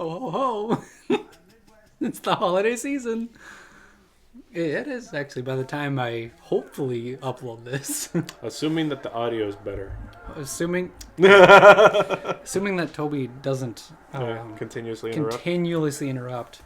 Ho, ho, ho. It's the holiday season. It is actually by the time I hopefully upload this. Assuming that the audio is better. Assuming that Toby doesn't Continuously interrupt.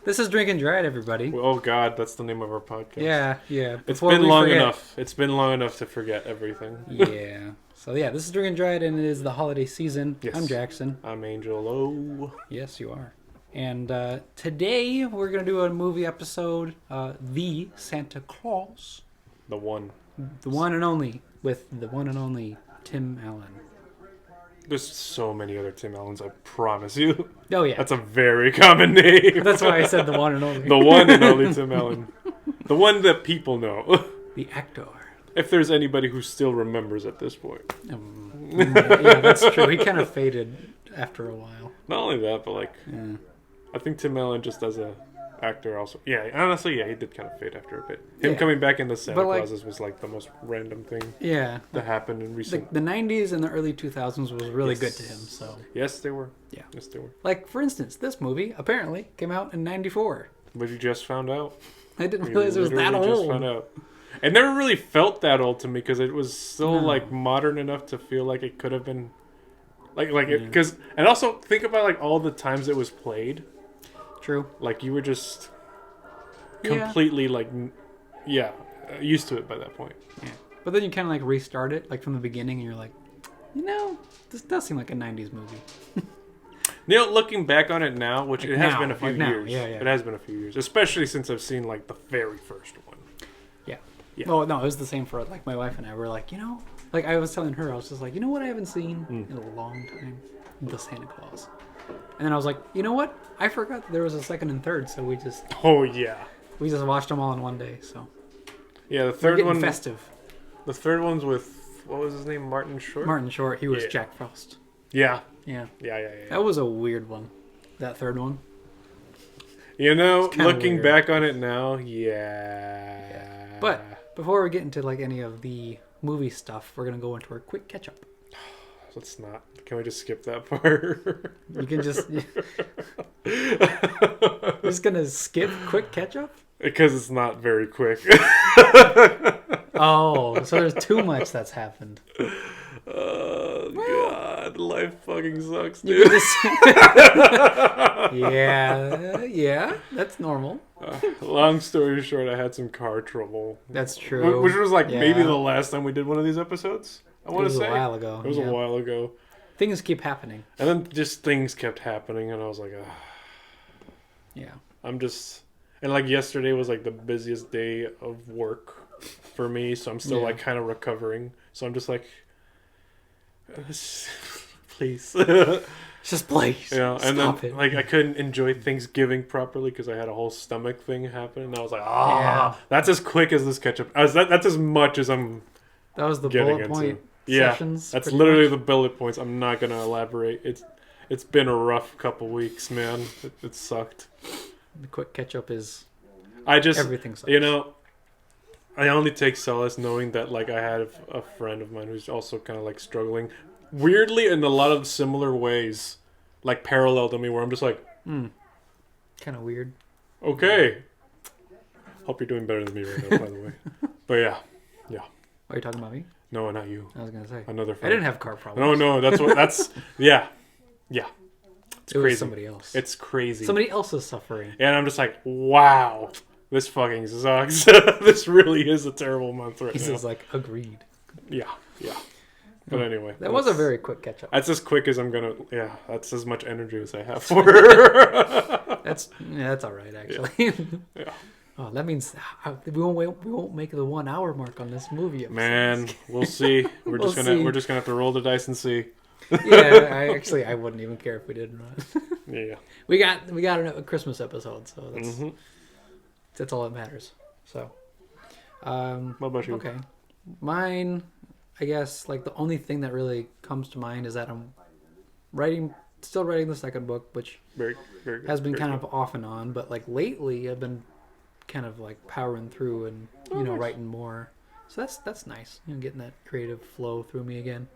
This is Drink and Dried, everybody. Oh God, that's the name of our podcast. Yeah. It's been long enough. It's been long enough to forget everything. Yeah. So yeah, this is Drink and Dried, and it is the holiday season. Yes. I'm Jackson. I'm Angel. Oh. Yes, you are. And today we're gonna do a movie episode, The Santa Claus. The one and only, with the one and only Tim Allen. There's so many other Tim Allens, I promise you. Oh yeah. That's a very common name. That's why I said the one and only. The one and only Tim Allen. The one that people know. The actor. If there's anybody who still remembers at this point. Yeah, that's true. He kind of faded after a while. Not only that, but yeah. I think Tim Allen just as a actor also. Yeah, honestly, he did kind of fade after a bit. Him coming back into Santa Clauses was the most random thing that happened in recent... The 90s and the early 2000s was really good to him, so... Yes, they were. Yeah. Yes, they were. Like, for instance, this movie apparently came out in 94. But you just found out. I didn't realize it was that old. Just found out. It never really felt that old to me because it was still modern enough to feel like it could have been... Because... And also, think about all the times it was played. True. You were just... completely used to it by that point. Yeah, but then you kind of restart it from the beginning, and you're like, this does seem like a 90s movie. Looking back on it now, which it has been a few years. Yeah. It has been a few years, especially since I've seen the very first one. Yeah. Well, no, it was the same for my wife and I were I was telling her, I was just you know what I haven't seen in a long time? The Santa Claus. And then I was like, you know what? I forgot that there was a second and third, so we just... Oh, yeah. We just watched them all in one day, so... Yeah, the third one... festive. The third one's with... What was his name? Martin Short? Martin Short. He was Jack Frost. Yeah. Yeah. Yeah. That was a weird one. That third one. Looking back on it now, yeah. But before we get into any of the movie stuff, we're going to go into our quick catch-up. Let's not. Can we just skip that part? You can just... You're just going to skip quick catch-up? Because it's not very quick. Oh, so there's too much that's happened. Oh, God. Life fucking sucks, dude. Yeah, that's normal. Long story short, I had some car trouble. That's true. Which was maybe the last time we did one of these episodes. I want to say. It was a while ago. It was a while ago. Things keep happening. And then just things kept happening, and I was like, yeah. I'm just... And yesterday was the busiest day of work for me, so I'm still kind of recovering. So I'm just please. Just please. Yeah, and stop then it. I couldn't enjoy Thanksgiving properly because I had a whole stomach thing happen, and I was that's as quick as this ketchup. That's as much as I'm. That was the getting bullet point into. sessions. That's literally the bullet points. I'm not gonna elaborate. It's been a rough couple weeks, man. It sucked. The quick catch-up is... everything sucks. I only take solace knowing that I had a friend of mine who's also kind of struggling weirdly in a lot of similar ways, parallel to me, where I'm just kind of weird. Okay. Hope you're doing better than me right now, by the way. But yeah. Are you talking about me? No, not you. I was gonna say another friend. I didn't have car problems. No, that's yeah. It's crazy. Was somebody else. It's crazy. Somebody else is suffering. And I'm just wow, this fucking sucks. This really is a terrible month right now. He's just agreed. Yeah. But anyway. That was a very quick catch-up. That's as quick as I'm gonna... Yeah, that's as much energy as I have for her. That's all right, actually. Yeah. Oh, that means we won't make the 1 hour mark on this movie episode. Man, we'll see. We're just gonna have to roll the dice and see. Yeah, I wouldn't even care if we did or not. Yeah. We got a Christmas episode, so that's all that matters. So, what about you? Okay, mine. I guess the only thing that really comes to mind is that I'm still writing the second book, which very, very has been kind good. of off and on. But lately, I've been kind of powering through and nice. writing more. So that's nice. Getting that creative flow through me again.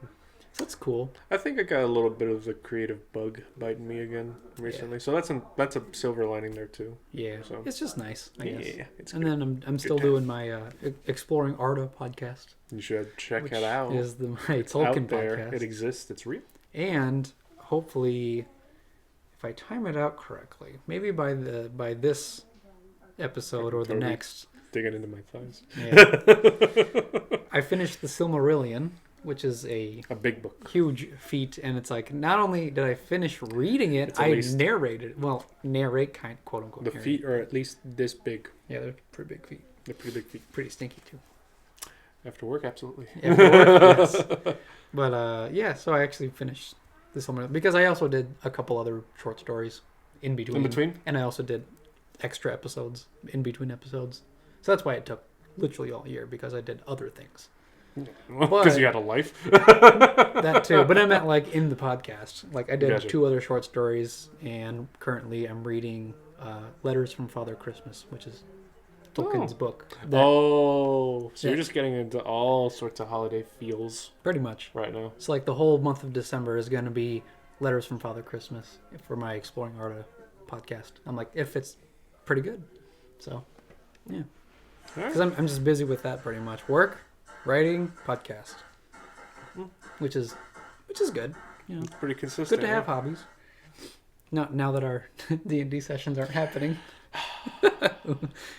So that's cool. I think I got a little bit of the creative bug biting me again recently. So that's a silver lining there too. Yeah. So it's just nice, I guess. Yeah, it's good. Then I'm still doing my Exploring Arda podcast. You should check it out. Is my Tolkien podcast. It exists. It's real. And hopefully, if I time it out correctly, maybe by this episode or the next. Digging into my thighs. Yeah. I finished the Silmarillion, which is a big book, huge feat, and it's like not only did I finish reading it, I narrated. Well, quote unquote. The feet are at least this big. Yeah, they're pretty big feet. They're pretty big feet. Pretty stinky too. After work, absolutely. After work, yes. But so I actually finished the Silmarillion because I also did a couple other short stories in between. And I also did extra episodes in between episodes. So that's why it took literally all year, because I did other things. Because you had a life. That too. But I meant like in the podcast. Like I did 2 other short stories, and currently I'm reading Letters from Father Christmas, which is Tolkien's book. So you're just getting into all sorts of holiday feels. Pretty much. Right now. So like the whole month of December is going to be Letters from Father Christmas for my Exploring Arda podcast. I'm like, it fits pretty good. So, yeah. Because I'm just busy with that pretty much. Work, writing, podcast, which is good. You know, it's pretty consistent. Good to have hobbies. Now that our D&D sessions aren't happening,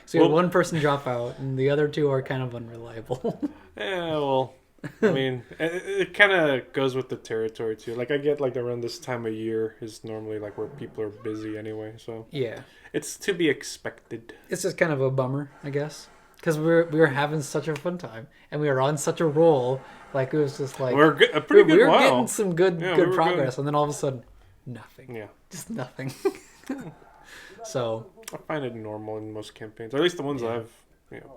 so you had one person drop out, and the other 2 are kind of unreliable. Yeah, well, I mean, it kind of goes with the territory too. Like I get like around this time of year is normally like where people are busy anyway. So yeah, it's to be expected. It's just kind of a bummer, I guess. Because we were having such a fun time, and we were on such a roll. Like it was just like we were getting some good progress, and then all of a sudden, nothing. Yeah, just nothing. So I find it normal in most campaigns, or at least the ones I've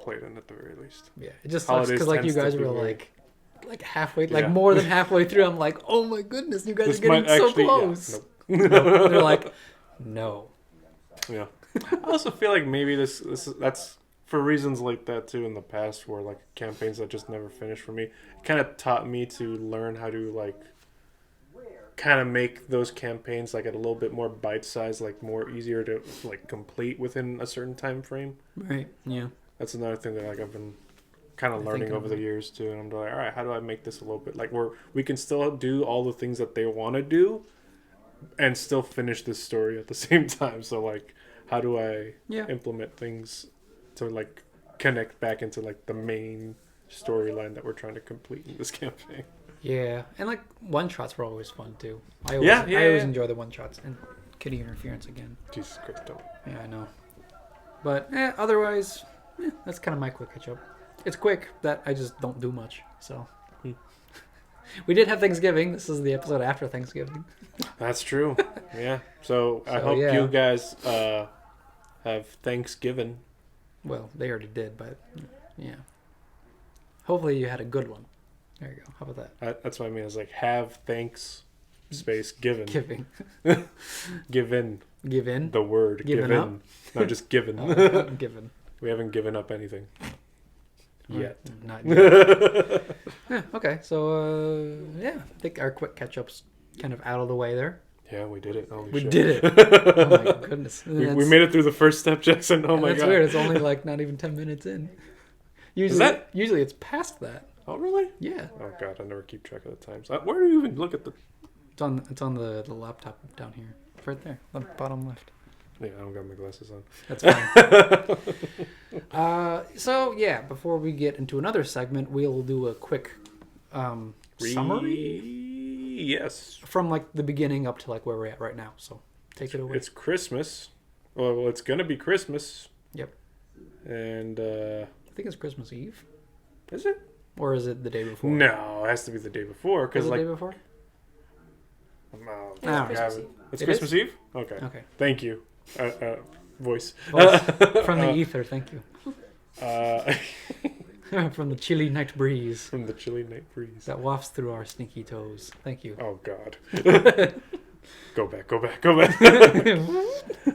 played in at the very least. Yeah, it just sucks because like you guys were like halfway, more than halfway through. I'm like, oh my goodness, you guys are getting so close. Yeah, nope. Nope. They're like, no. Yeah, I also feel like maybe that's. For reasons like that too in the past, where like campaigns that just never finished for me, it kind of taught me to learn how to like kind of make those campaigns like at a little bit more bite-sized, like more easier to like complete within a certain time frame. Right. Yeah. That's another thing that like I've been kind of learning over the years too, and I'm like, all right, how do I make this a little bit like where we can still do all the things that they want to do, and still finish this story at the same time. So like, how do I implement things to like connect back into like the main storyline that we're trying to complete in this campaign. Yeah, and like one shots were always fun too. I always enjoy the one shots and kitty interference again. Jesus Christ, don't. Yeah, I know. But otherwise, that's kind of my quick catch up. It's quick that I just don't do much. So we did have Thanksgiving. This is the episode after Thanksgiving. That's true. Yeah. So I hope you guys have Thanksgiving. Well, they already did, but yeah. Hopefully you had a good one. There you go. How about that? That's what I mean. It's like have thanks space given. Giving. Given. Given. The word. Given up? No, just given. Given. We haven't given up anything. Yet. Not yet. Yeah, okay. So, I think our quick catch-up's kind of out of the way there. Yeah, we did it. Holy shit. We did it. Oh my goodness. We made it through the first step, Jackson. Oh my god. That's weird. It's only like not even 10 minutes in. Usually it's past that. Oh really? Yeah. Oh god, I never keep track of the times. Where do you even look at the? It's on the laptop down here. It's right there, the bottom left. Yeah, I don't got my glasses on. That's fine. So yeah, before we get into another segment, we'll do a quick summary. Yes. From like the beginning up to like where we're at right now. So take it away. It's Christmas. Well, it's gonna be Christmas. Yep. And I think it's Christmas Eve. Is it? Or is it the day before? No, it has to be the day before. Is it the day before? It's Christmas Eve? Okay. Thank you. Voice. From the ether, thank you. From the chilly night breeze. From the chilly night breeze. That wafts through our stinky toes. Thank you. Oh, God. Go back.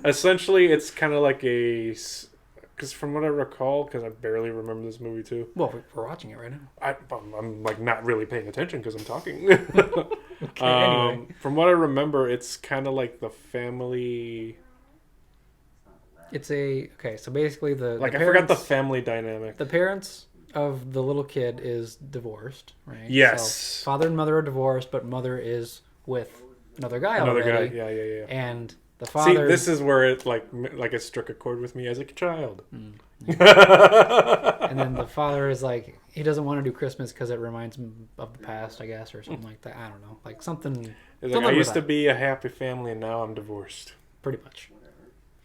Essentially, it's kind of like a Because from what I recall, because I barely remember this movie too. Well, we're watching it right now. I'm like not really paying attention because I'm talking. Okay, anyway. From what I remember, it's kind of like the family. It's okay. So basically, I parents, forgot the family dynamic. The parents of the little kid is divorced, right? Yes. So father and mother are divorced, but mother is with another guy already. Guy. Yeah. And the father. See, this is where it like it struck a chord with me as a child. And then the father is like, he doesn't want to do Christmas because it reminds him of the past, I guess, or something like that. I don't know, like something. It's like, I used to be a happy family, and now I'm divorced. Pretty much.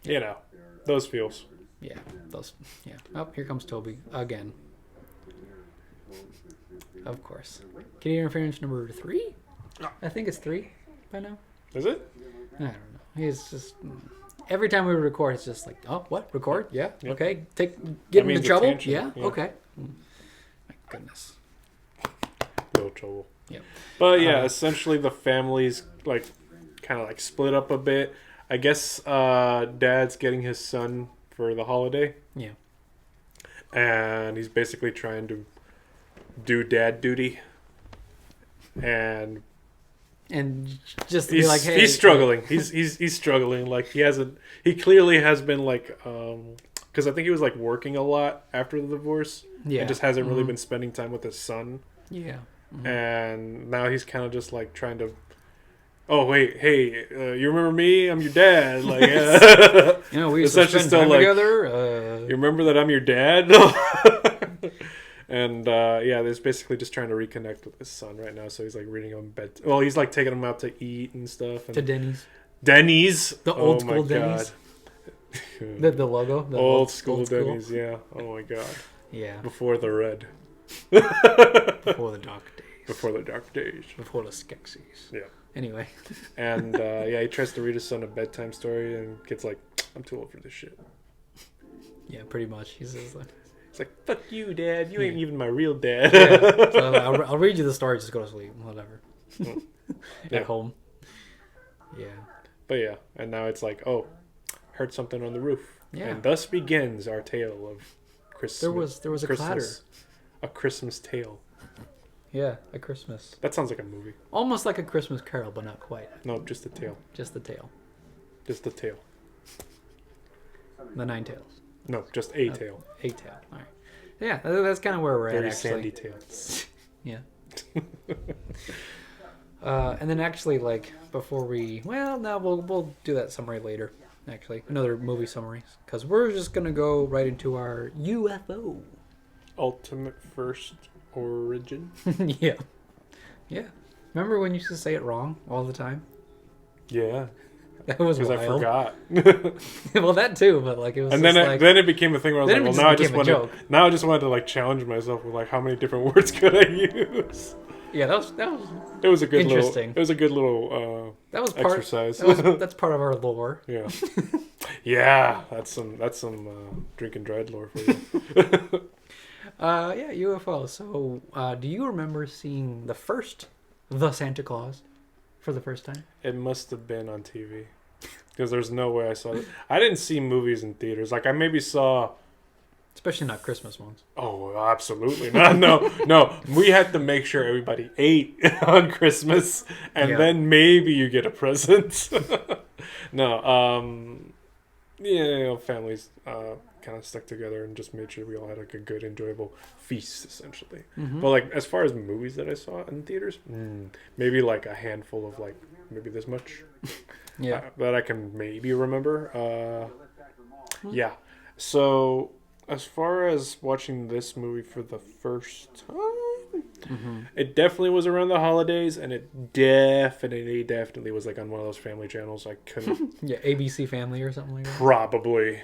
You know, those feels. Yeah, those. Yeah. Oh, here comes Toby again. Of course. Kitty interference number 3. I think it's 3 by now. Is it? I don't know. He's just every time we record, it's just like, oh, what? Record? Yeah. Yep. Okay. Get into trouble? Tangent. Yeah. Okay. My goodness. Little trouble. Yep. But yeah, essentially the family's like kind of like split up a bit. I guess Dad's getting his son for the holiday. Yeah. And he's basically trying to do dad duty. And just to be like, hey, he's struggling. He's struggling. Like he clearly has been like, because I think he was like working a lot after the divorce. Yeah. And just hasn't really been spending time with his son. Yeah. Mm-hmm. And now he's kind of just like trying to. Oh wait, hey, you remember me? I'm your dad. Like, we used to spend time together. You remember that I'm your dad? And he's basically just trying to reconnect with his son right now. So he's like reading him bed. Well, he's like taking him out to eat and stuff. And to Denny's. Denny's. The old school Denny's. The logo. The old school Denny's. Yeah. Oh my god. Yeah. Before the red. Before the dark days. Before the dark days. Before the Skeksis. Yeah. Anyway. And he tries to read his son a bedtime story and gets like, I'm too old for this shit. Yeah, pretty much. He's just like. It's like, fuck you, Dad. You ain't even my real dad. Yeah. So I'll read you the story. Just go to sleep. Whatever. At home. Yeah. But yeah, and now it's like, oh, heard something on the roof. Yeah. And thus begins our tale of Christmas. There was a clatter. A Christmas tale. Yeah, a Christmas. That sounds like a movie. Almost like a Christmas Carol, but not quite. No, just the tale. Just the tale. Just the tale. The 9 tails. No, just a tale. A tail. All right. Yeah, that's kind of where we're Very at, actually. sandy tale. Yeah. And then actually, like, before we'll do that summary later, actually. Another movie summary. Because we're just going to go right into our UFO. Ultimate First Origin. Yeah. Yeah. Remember when you used to say it wrong all the time? Yeah. That was wild. Because I forgot. Well, that too, but like it was. And then it became a thing where I was like, well, now I just wanted to like challenge myself with like how many different words could I use? Yeah, that was. It was a good interesting. It was a good little. That was part, exercise. That's part of our lore. Yeah. Yeah, that's some drink and dried lore for you. Yeah, UFO. So, do you remember seeing the Santa Claus for the first time? It must have been on TV. Because there's no way I saw it. I didn't see movies in theaters. Like, I maybe saw... Especially not Christmas ones. Oh, absolutely not. No. We had to make sure everybody ate on Christmas. And then maybe you get a present. No. Families kind of stuck together and just made sure we all had like a good, enjoyable feast, essentially. Mm-hmm. But like, as far as movies that I saw in theaters, maybe like a handful of like, maybe this much. Yeah. That I can maybe remember. Yeah. So, as far as watching this movie for the first time, it definitely was around the holidays, and it definitely was like on one of those family channels. I couldn't. Yeah, ABC Family or something like that. Probably.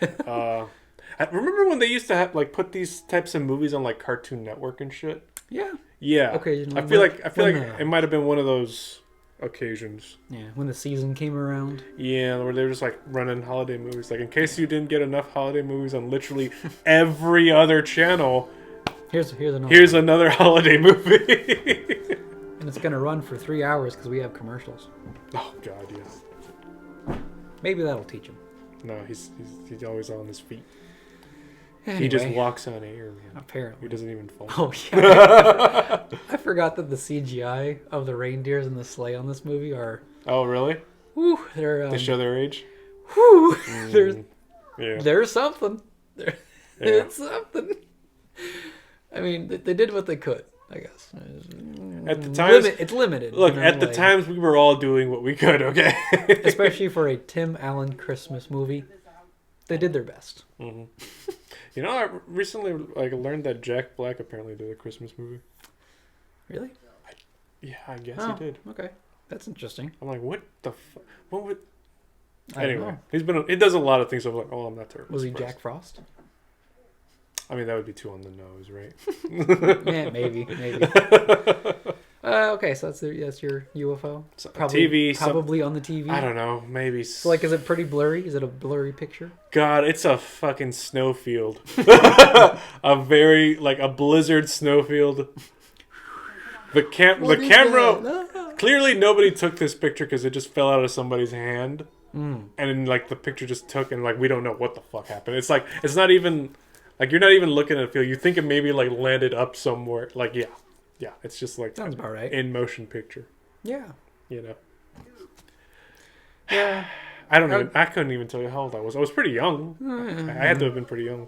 I remember when they used to have like put these types of movies on like Cartoon Network and shit. Yeah. Yeah. Okay. I feel like it might have been one of those occasions. Yeah, when the season came around. Yeah, where they were just like running holiday movies. Like in case you didn't get enough holiday movies on literally every other channel. Here's another holiday movie. And it's gonna run for 3 hours because we have commercials. Oh God, yes. Maybe that'll teach him. No, he's always on his feet. Anyway, he just walks on air, man. Apparently. He doesn't even fall. Oh, yeah. I forgot that the CGI of the reindeers and the sleigh on this movie are... Oh, really? Whew, they're... They show their age? Whew, Yeah. there's something. It's something. I mean, they did what they could, I guess. At the times... It's limited. Look, at the times, we were all doing what we could, okay? Especially for a Tim Allen Christmas movie. They did their best. Mm-hmm. You know, I recently learned that Jack Black apparently did a Christmas movie. Really? Yeah, I guess he did. Okay. That's interesting. I'm like, what the fuck? What would... I don't Anyway, know. he does a lot of things, so I'm like, oh, I'm not terrible. Was he Jack Frost? I mean, that would be too on the nose, right? Yeah, maybe. Okay, so that's your UFO? So, Probably, TV. probably on the TV? I don't know. Maybe. So, is it pretty blurry? Is it a blurry picture? God, it's a fucking snowfield. A blizzard snowfield. The camera... Clearly, nobody took this picture because it just fell out of somebody's hand. And then, the picture just took, and, we don't know what the fuck happened. It's it's not even... you're not even looking at a field. You think it maybe, landed up somewhere. Yeah, it's just sounds about right. In motion picture. Yeah. You know. Yeah. I couldn't even tell you how old I was. I was pretty young. I had to have been pretty young.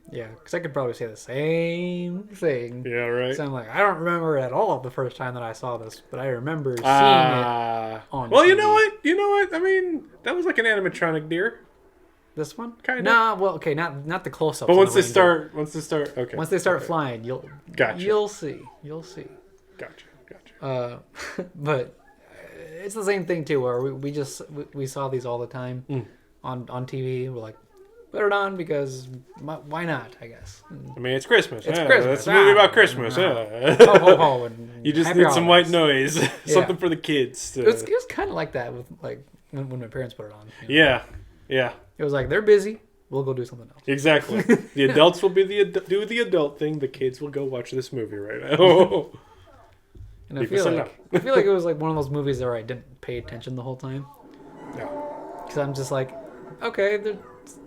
Yeah, because I could probably say the same thing. Yeah, right. So I'm I don't remember at all the first time that I saw this, but I remember seeing it on Well, TV. you know what? I mean, that was like an animatronic deer. This one? Kind of. Nah, well, okay, not the close-ups. But once they start, okay. Once they start flying, you'll see. Gotcha. But it's the same thing too, where we saw these all the time on TV. We're like, put it on because why not? I guess. I mean, it's Christmas. It's Christmas. It's a movie about Christmas. Ho, ho, ho, and you just happy need some white holidays. noise, something for the kids. It was kind of like that with when my parents put it on. Yeah. It was they're busy. We'll go do something else. Exactly. The adults will be do the adult thing. The kids will go watch this movie right now. And I feel like it was one of those movies where I didn't pay attention the whole time. Yeah. Because I'm just okay,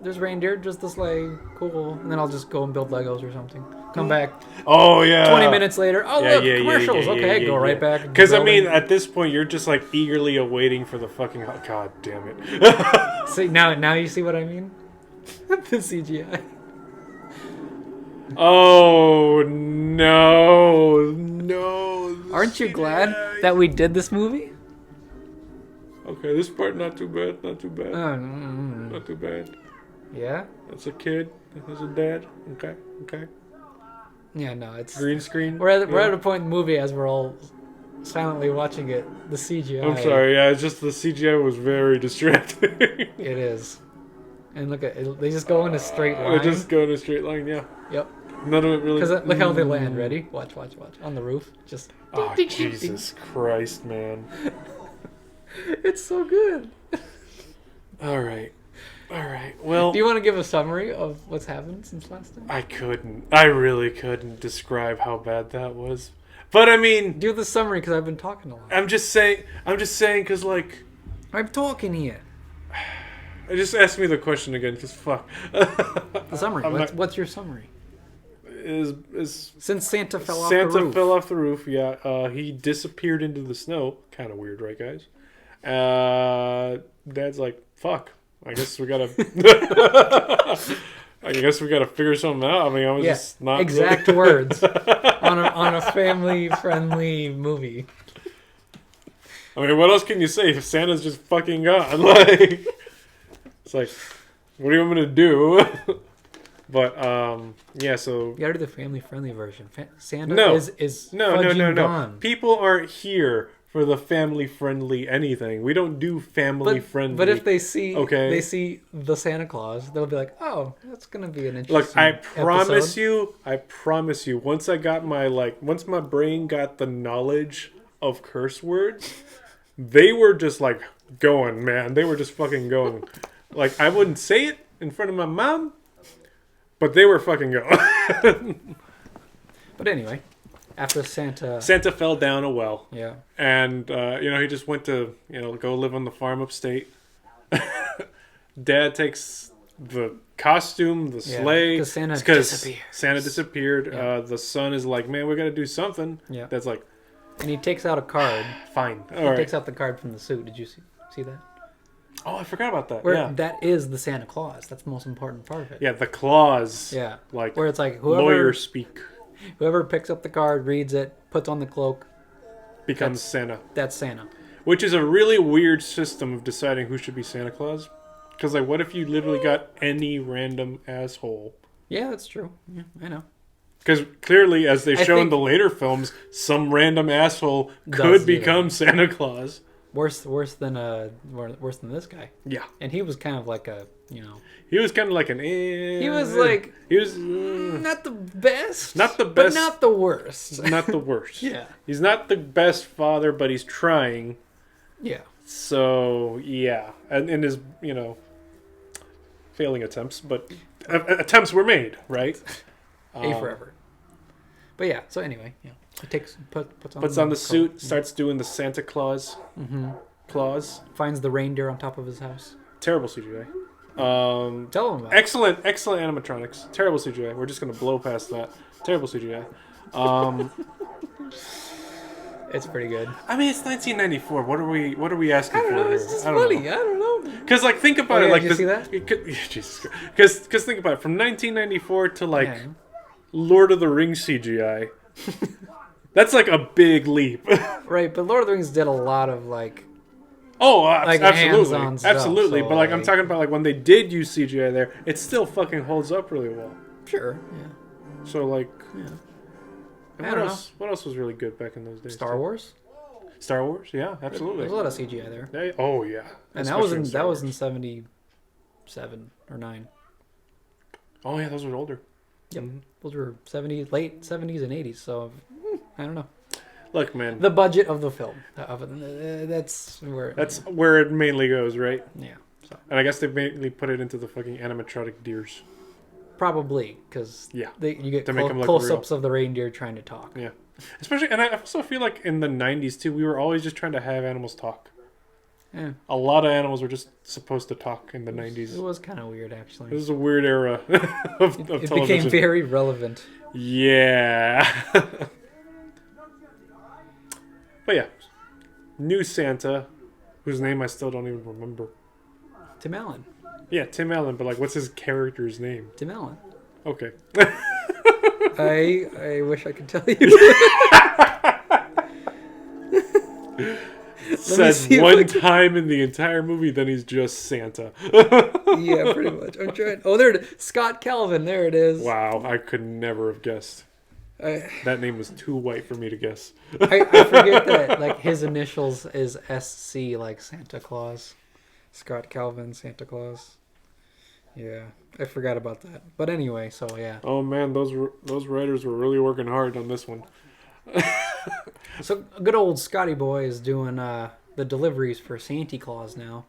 there's reindeer, just the sleigh, cool. And then I'll just go and build Legos or something. Come back. Oh yeah. 20 minutes later. Oh look, commercials. Okay, go right back. Because I mean, at this point, you're just eagerly awaiting for the fucking. God damn it. See now you see what I mean? The CGI. Oh no. Aren't you glad that we did this movie? Okay, this part not too bad. Not too bad. Yeah? That's a kid. That's a dad. Okay. Yeah, no, it's... Green screen. We're at a point in the movie as we're all silently watching it. The CGI... I'm sorry, yeah, it's just the CGI was very distracting. It is. And look at it. They just go in a straight line. They just go in a straight line, yeah. Yep. None of it really... Because look how they land. Ready? Watch. On the roof. Just... Oh, Jesus Christ, man. It's so good. All right. Well, do you want to give a summary of what's happened since last time? I really couldn't describe how bad that was. But I mean, do the summary because I've been talking a lot. I'm just saying because I'm talking here. Just ask me the question again, because fuck. The summary. What's your summary? Is since Santa fell off the roof. Santa fell off the roof. Yeah. He disappeared into the snow. Kind of weird, right, guys? Dad's like, fuck. I guess we gotta figure something out. I mean, I was just not exact words on a family-friendly movie. I mean, what else can you say if Santa's just fucking gone? It's what do you want me to do? But yeah. So you gotta do the family-friendly version. Santa is gone. People aren't here for the family-friendly anything. We don't do family-friendly. But if they see the Santa Claus, they'll be like, "Oh, that's gonna be an interesting." Look, I promise you. Once my brain got the knowledge of curse words, they were just going, man. They were just fucking going. I wouldn't say it in front of my mom, but they were fucking going. But anyway. After Santa fell down a well. Yeah. And, he just went to, go live on the farm upstate. Dad takes the costume, the sleigh. Because Santa disappeared. Yeah. The son is like, man, we got to do something. Yeah. That's like, and he takes out a card. fine. He takes out the card from the suit. Did you see that? Oh, I forgot about that. Where that is the Santa Claus. That's the most important part of it. Yeah, the clause. Yeah. Like where it's like lawyer speak. Whoever picks up the card, reads it, puts on the cloak, becomes Santa. That's Santa. Which is a really weird system of deciding who should be Santa Claus. Because, like, what if you literally got any random asshole? Yeah, that's true. Yeah, I know. Because clearly, as they show in the later films, some random asshole could become Santa Claus. Worse than this guy. Yeah. And he was kind of like He was kind of like He was not the best. Not the best. But not the worst. Not the worst. Yeah. He's not the best father, but he's trying. Yeah. So, yeah. And in his, failing attempts, but attempts were made, right? For effort. But yeah, so anyway, he puts on the suit, starts doing the Santa Claus clause. Finds the reindeer on top of his house. Terrible CGI. Tell him about excellent animatronics. Terrible CGI. We're just gonna blow past that. Terrible CGI. It's pretty good. I mean, it's 1994. What are we asking for here? It's just funny. I don't know. Because think about it. Like, did you see that? Jesus Christ. Because think about it. From 1994 to Lord of the Rings CGI. That's like a big leap. Right, but Lord of the Rings did a lot of absolutely, stuff, absolutely. so, but I'm talking about when they did use CGI there, it still fucking holds up really well. Sure. Yeah. So Yeah. What else was really good back in those days? Star Wars. Star Wars, yeah, absolutely. There's a lot of CGI there. Oh yeah, and that was in 77 or 9. Oh yeah, those were older. Yep, those were late 70s and 80s. So I don't know. Look, man, the budget of the film. That's where it mainly goes, right? Yeah. So. And I guess they mainly put it into the fucking animatronic deers. Probably, because you get close-ups of the reindeer trying to talk. Yeah. Especially, and I also feel like in the 90s, too, we were always just trying to have animals talk. Yeah. A lot of animals were just supposed to talk in the 90s. It was kind of weird, actually. This is a weird era of it television. It became very relevant. Yeah. But yeah. New Santa, whose name I still don't even remember. Tim Allen. Yeah, Tim Allen, but what's his character's name? Tim Allen. Okay. I wish I could tell you. Says one time in the entire movie, then he's just Santa. Yeah, pretty much. I'm trying. Oh, there it is. Scott Calvin. There it is. Wow, I could never have guessed. That name was too white for me to guess. I forget that his initials is SC, like Santa Claus. Scott Calvin, Santa Claus. Yeah, I forgot about that. But anyway, so yeah. Oh man, those writers were really working hard on this one. So good old Scotty boy is doing the deliveries for Santa Claus now.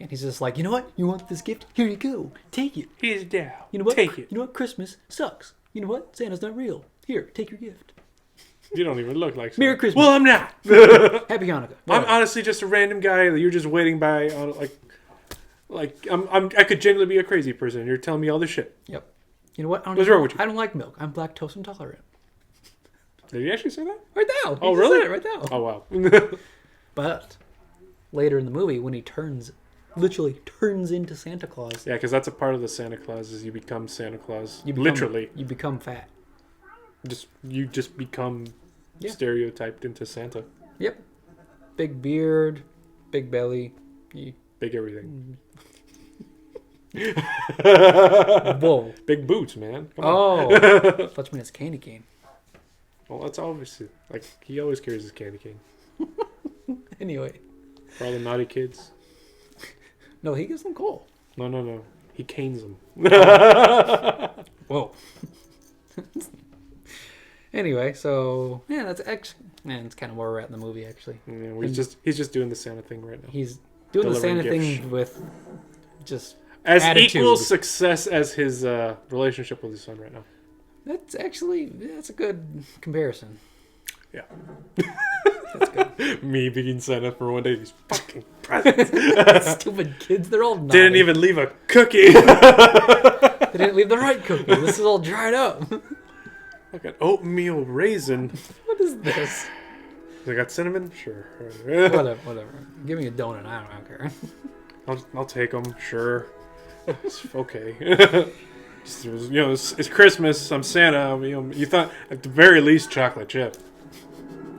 And he's just like, you know what? You want this gift? Here you go. Take it. Here's down. You know what? Take it. You know what? Christmas sucks. You know what? Santa's not real. Here, take your gift. You don't even look like Santa. Merry Christmas. Well, I'm not. Happy Hanukkah. I'm honestly just a random guy that you're just waiting by on I could genuinely be a crazy person and you're telling me all this shit. Yep. You know what? What's wrong with you? I don't like milk. I'm lactose intolerant. Did he actually say that? Right now. Oh, really? Said it right now. Oh, wow. But later in the movie, when he literally turns into Santa Claus. Yeah, because that's a part of the Santa Claus is you become Santa Claus. Literally. You become fat. You just become stereotyped into Santa. Yep. Big beard, big belly. Big everything. Whoa. Big boots, man. Come on. Thought you meant it's candy cane. Well, that's obviously he always carries his candy cane. Anyway. For all the naughty kids. No, he gives them coal. No. He canes them. Whoa. Anyway, so yeah, it's kind of where we're at in the movie, actually. Yeah, he's just doing the Santa thing right now. He's doing the Santa thing with just as attitude. Equal success as his relationship with his son right now. That's a good comparison. Yeah. That's good. Me being Santa for one day, he's fucking presents. Stupid kids, they're all naughty. Didn't even leave a cookie. They didn't leave the right cookie. This is all dried up. Like an oatmeal raisin. What is this? They got cinnamon? Sure. Whatever. Give me a donut. I don't care. I'll take them. Sure. It's okay. It's Christmas. I'm Santa. You thought at the very least chocolate chip.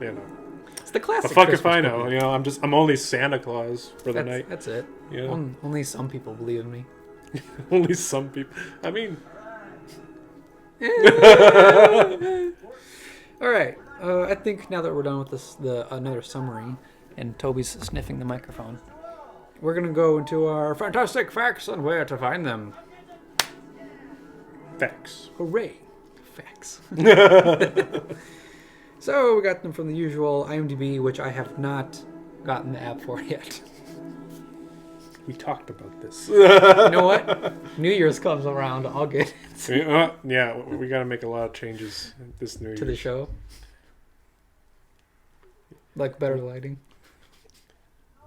It's the classic. But fuck Christmas if I know. cookie. I'm only Santa Claus for the night. That's it. Yeah. Only some people believe in me. Only some people. I mean. All right. I think now that we're done with this, another summary, and Toby's sniffing the microphone, we're gonna go into our fantastic facts and where to find them. Facts. Hooray! Facts. So we got them from the usual IMDb, which I have not gotten the app for yet. We talked about this. You know what? New Year's comes around, I'll get it. Yeah, we got to make a lot of changes this New Year. To the show. Like better lighting.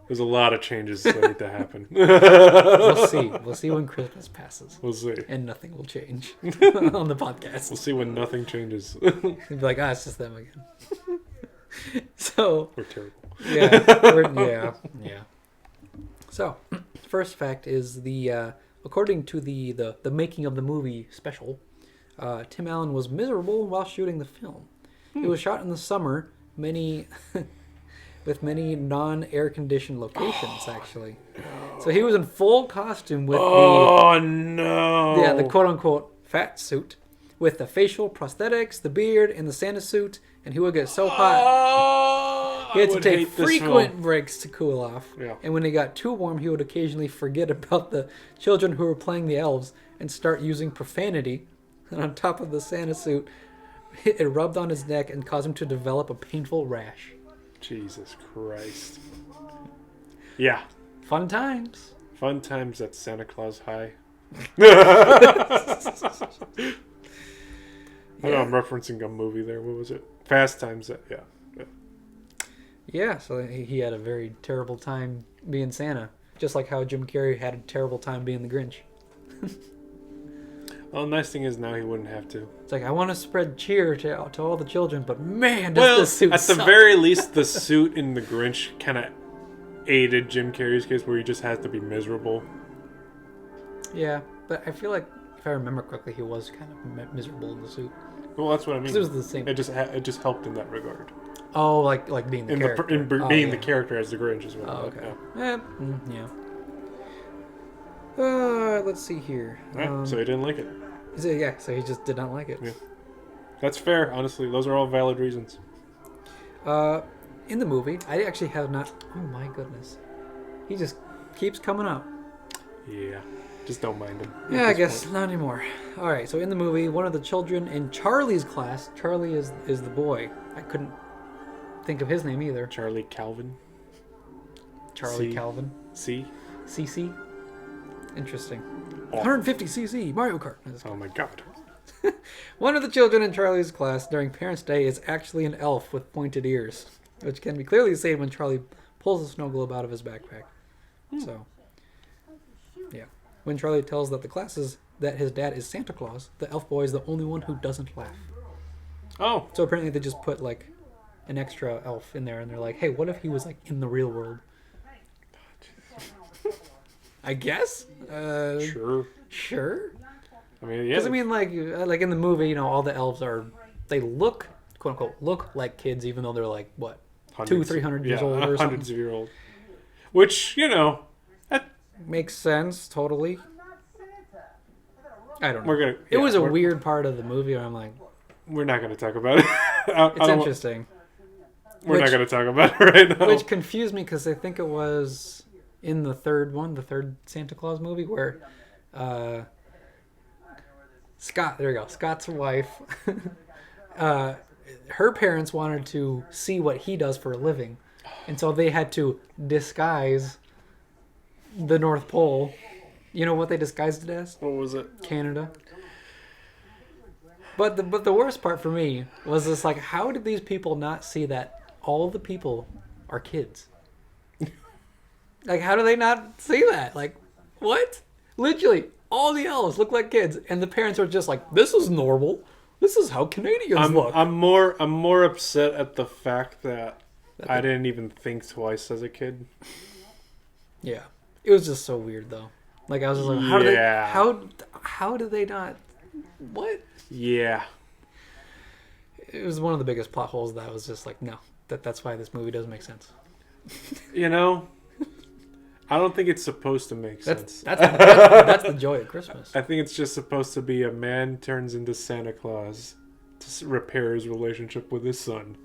There's a lot of changes that need to happen. We'll see. We'll see when Christmas passes. We'll see. And nothing will change on the podcast. We'll see when nothing changes. You'll be like, it's just them again. So. We're terrible. Yeah. So, first fact is according to the making of the movie special, Tim Allen was miserable while shooting the film. It was shot in the summer, with many non-air conditioned locations, actually. So he was in full costume with the quote unquote fat suit, with the facial prosthetics, the beard, and the Santa suit, and he would get so hot he had to take frequent breaks to cool off. Yeah. And when it got too warm, he would occasionally forget about the children who were playing the elves and start using profanity. And on top of the Santa suit, it rubbed on his neck and caused him to develop a painful rash. Jesus Christ. Yeah. Fun times. Fun times at Santa Claus High. I know I'm referencing a movie there. What was it? Fast Times at, yeah. Yeah, so he had a very terrible time being Santa. Just like how Jim Carrey had a terrible time being the Grinch. Well, the nice thing is now he wouldn't have to. It's like, I want to spread cheer to all the children, but man, does this suit at suck. the very least, the suit in the Grinch kind of aided Jim Carrey's case where he just has to be miserable. Yeah, but I feel like, if I remember correctly, he was kind of miserable in the suit. Well, that's what I mean. Because it was the same. It just helped in that regard. Oh, like being the character. Being the character as the Grinch as well. Oh, okay. Yeah. Let's see here. Right, so he didn't like it. So he just did not like it. Yeah. That's fair, honestly. Those are all valid reasons. In the movie, I actually have not... Oh my goodness. He just keeps coming up. Yeah. Just don't mind him. Yeah, I guess not anymore. Alright, so in the movie, one of the children in Charlie's class, Charlie is the boy. I couldn't think of his name either. Charlie Calvin. Charlie Calvin. C. CC. Interesting. Oh. 150cc Mario Kart. Oh my god. One of the children in Charlie's class during Parents' Day is actually an elf with pointed ears, which can be clearly seen when Charlie pulls a snow globe out of his backpack. So, yeah. When Charlie tells that the classes that his dad is Santa Claus, the elf boy is the only one who doesn't laugh. Oh. So apparently they just put like an extra elf in there, and they're like, hey, what if he was like in the real world? I guess. Sure. I mean, yeah. Because I mean, like in the movie, all the elves they look, quote unquote, look like kids, even though they're like what, 200-300 years old or something. Hundreds of years old. Which that makes sense totally. I don't know. It was a weird part of the movie where I'm like, we're not going to talk about it. It's interesting. We're not going to talk about it right now. Which confused me because I think it was in the third Santa Claus movie where Scott's wife, her parents wanted to see what he does for a living, and so they had to disguise the North Pole. You know what they disguised it as? What was it? Canada. But the worst part for me was this, like, how did these people not see that all the people are kids? Like, how do they not see that? Like, what? Literally, all the elves look like kids, and the parents are just like, "This is normal. This is how Canadians look." I'm more upset at the fact that I didn't even think twice as a kid. Yeah, it was just so weird though. Like I was just like, how do they not? What? Yeah. It was one of the biggest plot holes that I was just like, no, that's why this movie doesn't make sense. You know, I don't think it's supposed to make sense. That's the joy of Christmas. I think it's just supposed to be a man turns into Santa Claus to repair his relationship with his son.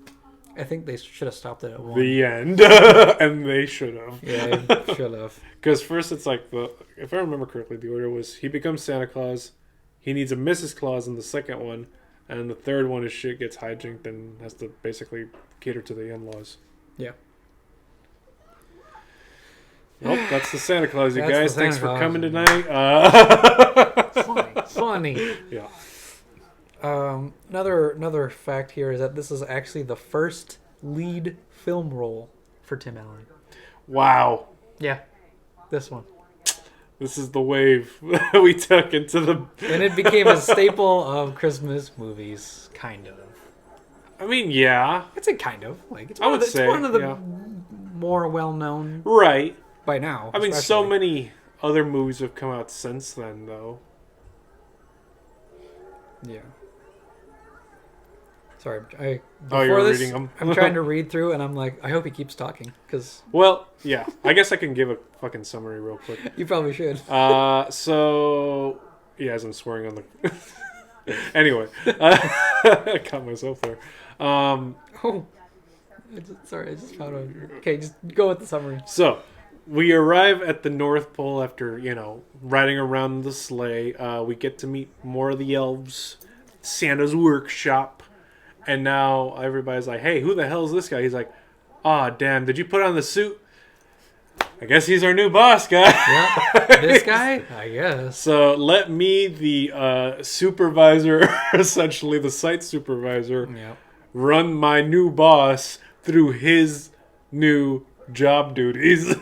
I think they should have stopped it at one. The end. And they should have. Yeah, they should have. Because first it's like, if I remember correctly, the order was he becomes Santa Claus, he needs a Mrs. Claus in the second one, and the third one his shit gets hijacked and has to basically cater to the in-laws. Yeah. Nope, that's the Santa Claus, you guys. Thanks for coming tonight. Funny. Yeah. Another fact here is that this is actually the first lead film role for Tim Allen. Wow. Yeah, this one. This is the wave we took into the... And it became a staple of Christmas movies, kind of. I mean, yeah. It's a kind of. Like, it's I would it's say, one of the yeah. more well-known... Right. By now. I mean, so many other movies have come out since then, though. Yeah. Sorry, you're reading them? I'm trying to read through, and I'm like, I hope he keeps talking, because... Well, yeah. I guess I can give a fucking summary real quick. You probably should. So... Yeah, as I'm swearing on the... Anyway. I caught myself there. Sorry, I just found out. Okay, just go with the summary. So... We arrive at the North Pole after, riding around the sleigh. We get to meet more of the elves, Santa's workshop, and now everybody's like, hey, who the hell is this guy? He's like, damn, did you put on the suit? I guess he's our new boss, guy. Yeah, this guy? I guess. So let me, the supervisor, essentially the site supervisor, run my new boss through his new job duties.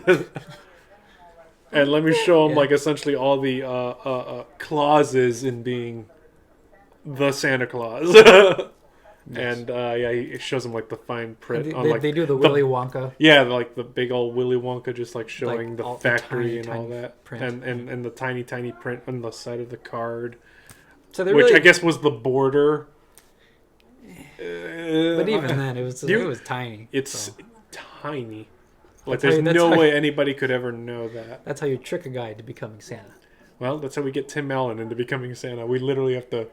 And let me show him essentially all the clauses in being the Santa Claus. And he shows him the fine print. They do the Willy Wonka. Yeah, the big old Willy Wonka, just showing the factory the and all that, and the tiny print on the side of the card, so which I guess was the border. But even then, it was tiny. It's tiny. There's no way anybody could ever know that. That's how you trick a guy into becoming Santa. Well, that's how we get Tim Allen into becoming Santa. We literally have to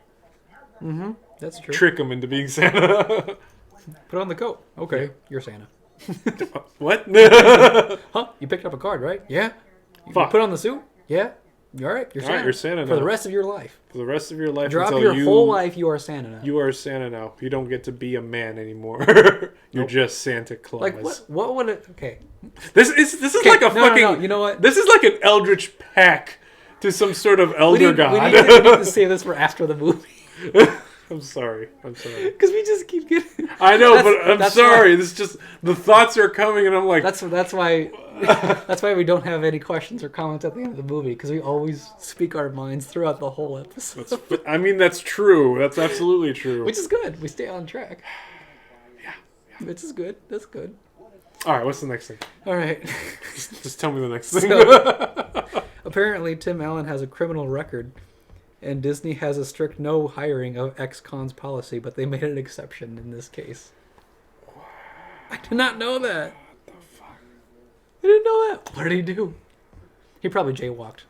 that's true. Trick him into being Santa. Put on the coat. Okay, you're Santa. What? Huh? You picked up a card, right? Yeah. You Fuck. put on the suit? Yeah. You all right? You're Santa. All right, you're Santa now. For the rest of your life. For the rest of your life. Drop your whole life, you are Santa now. You are Santa now. You don't get to be a man anymore. You're just Santa Claus. Like, what would it... Okay. This is like a fucking... No, you know what? This is like an eldritch pack to some sort of elder god. We need to save this for after the movie. I'm sorry. Because we just keep getting... I know, but I'm sorry. This just... The thoughts are coming and I'm like... That's why... That's why we don't have any questions or comments at the end of the movie, because we always speak our minds throughout the whole episode. That's true. That's absolutely true. Which is good. We stay on track. Yeah. Which is good. That's good. All right, what's the next thing? All right. Just tell me the next thing. Apparently, Tim Allen has a criminal record, and Disney has a strict no hiring of ex-cons policy, but they made an exception in this case. I did not know that. I didn't know that. What did he do? He probably jaywalked.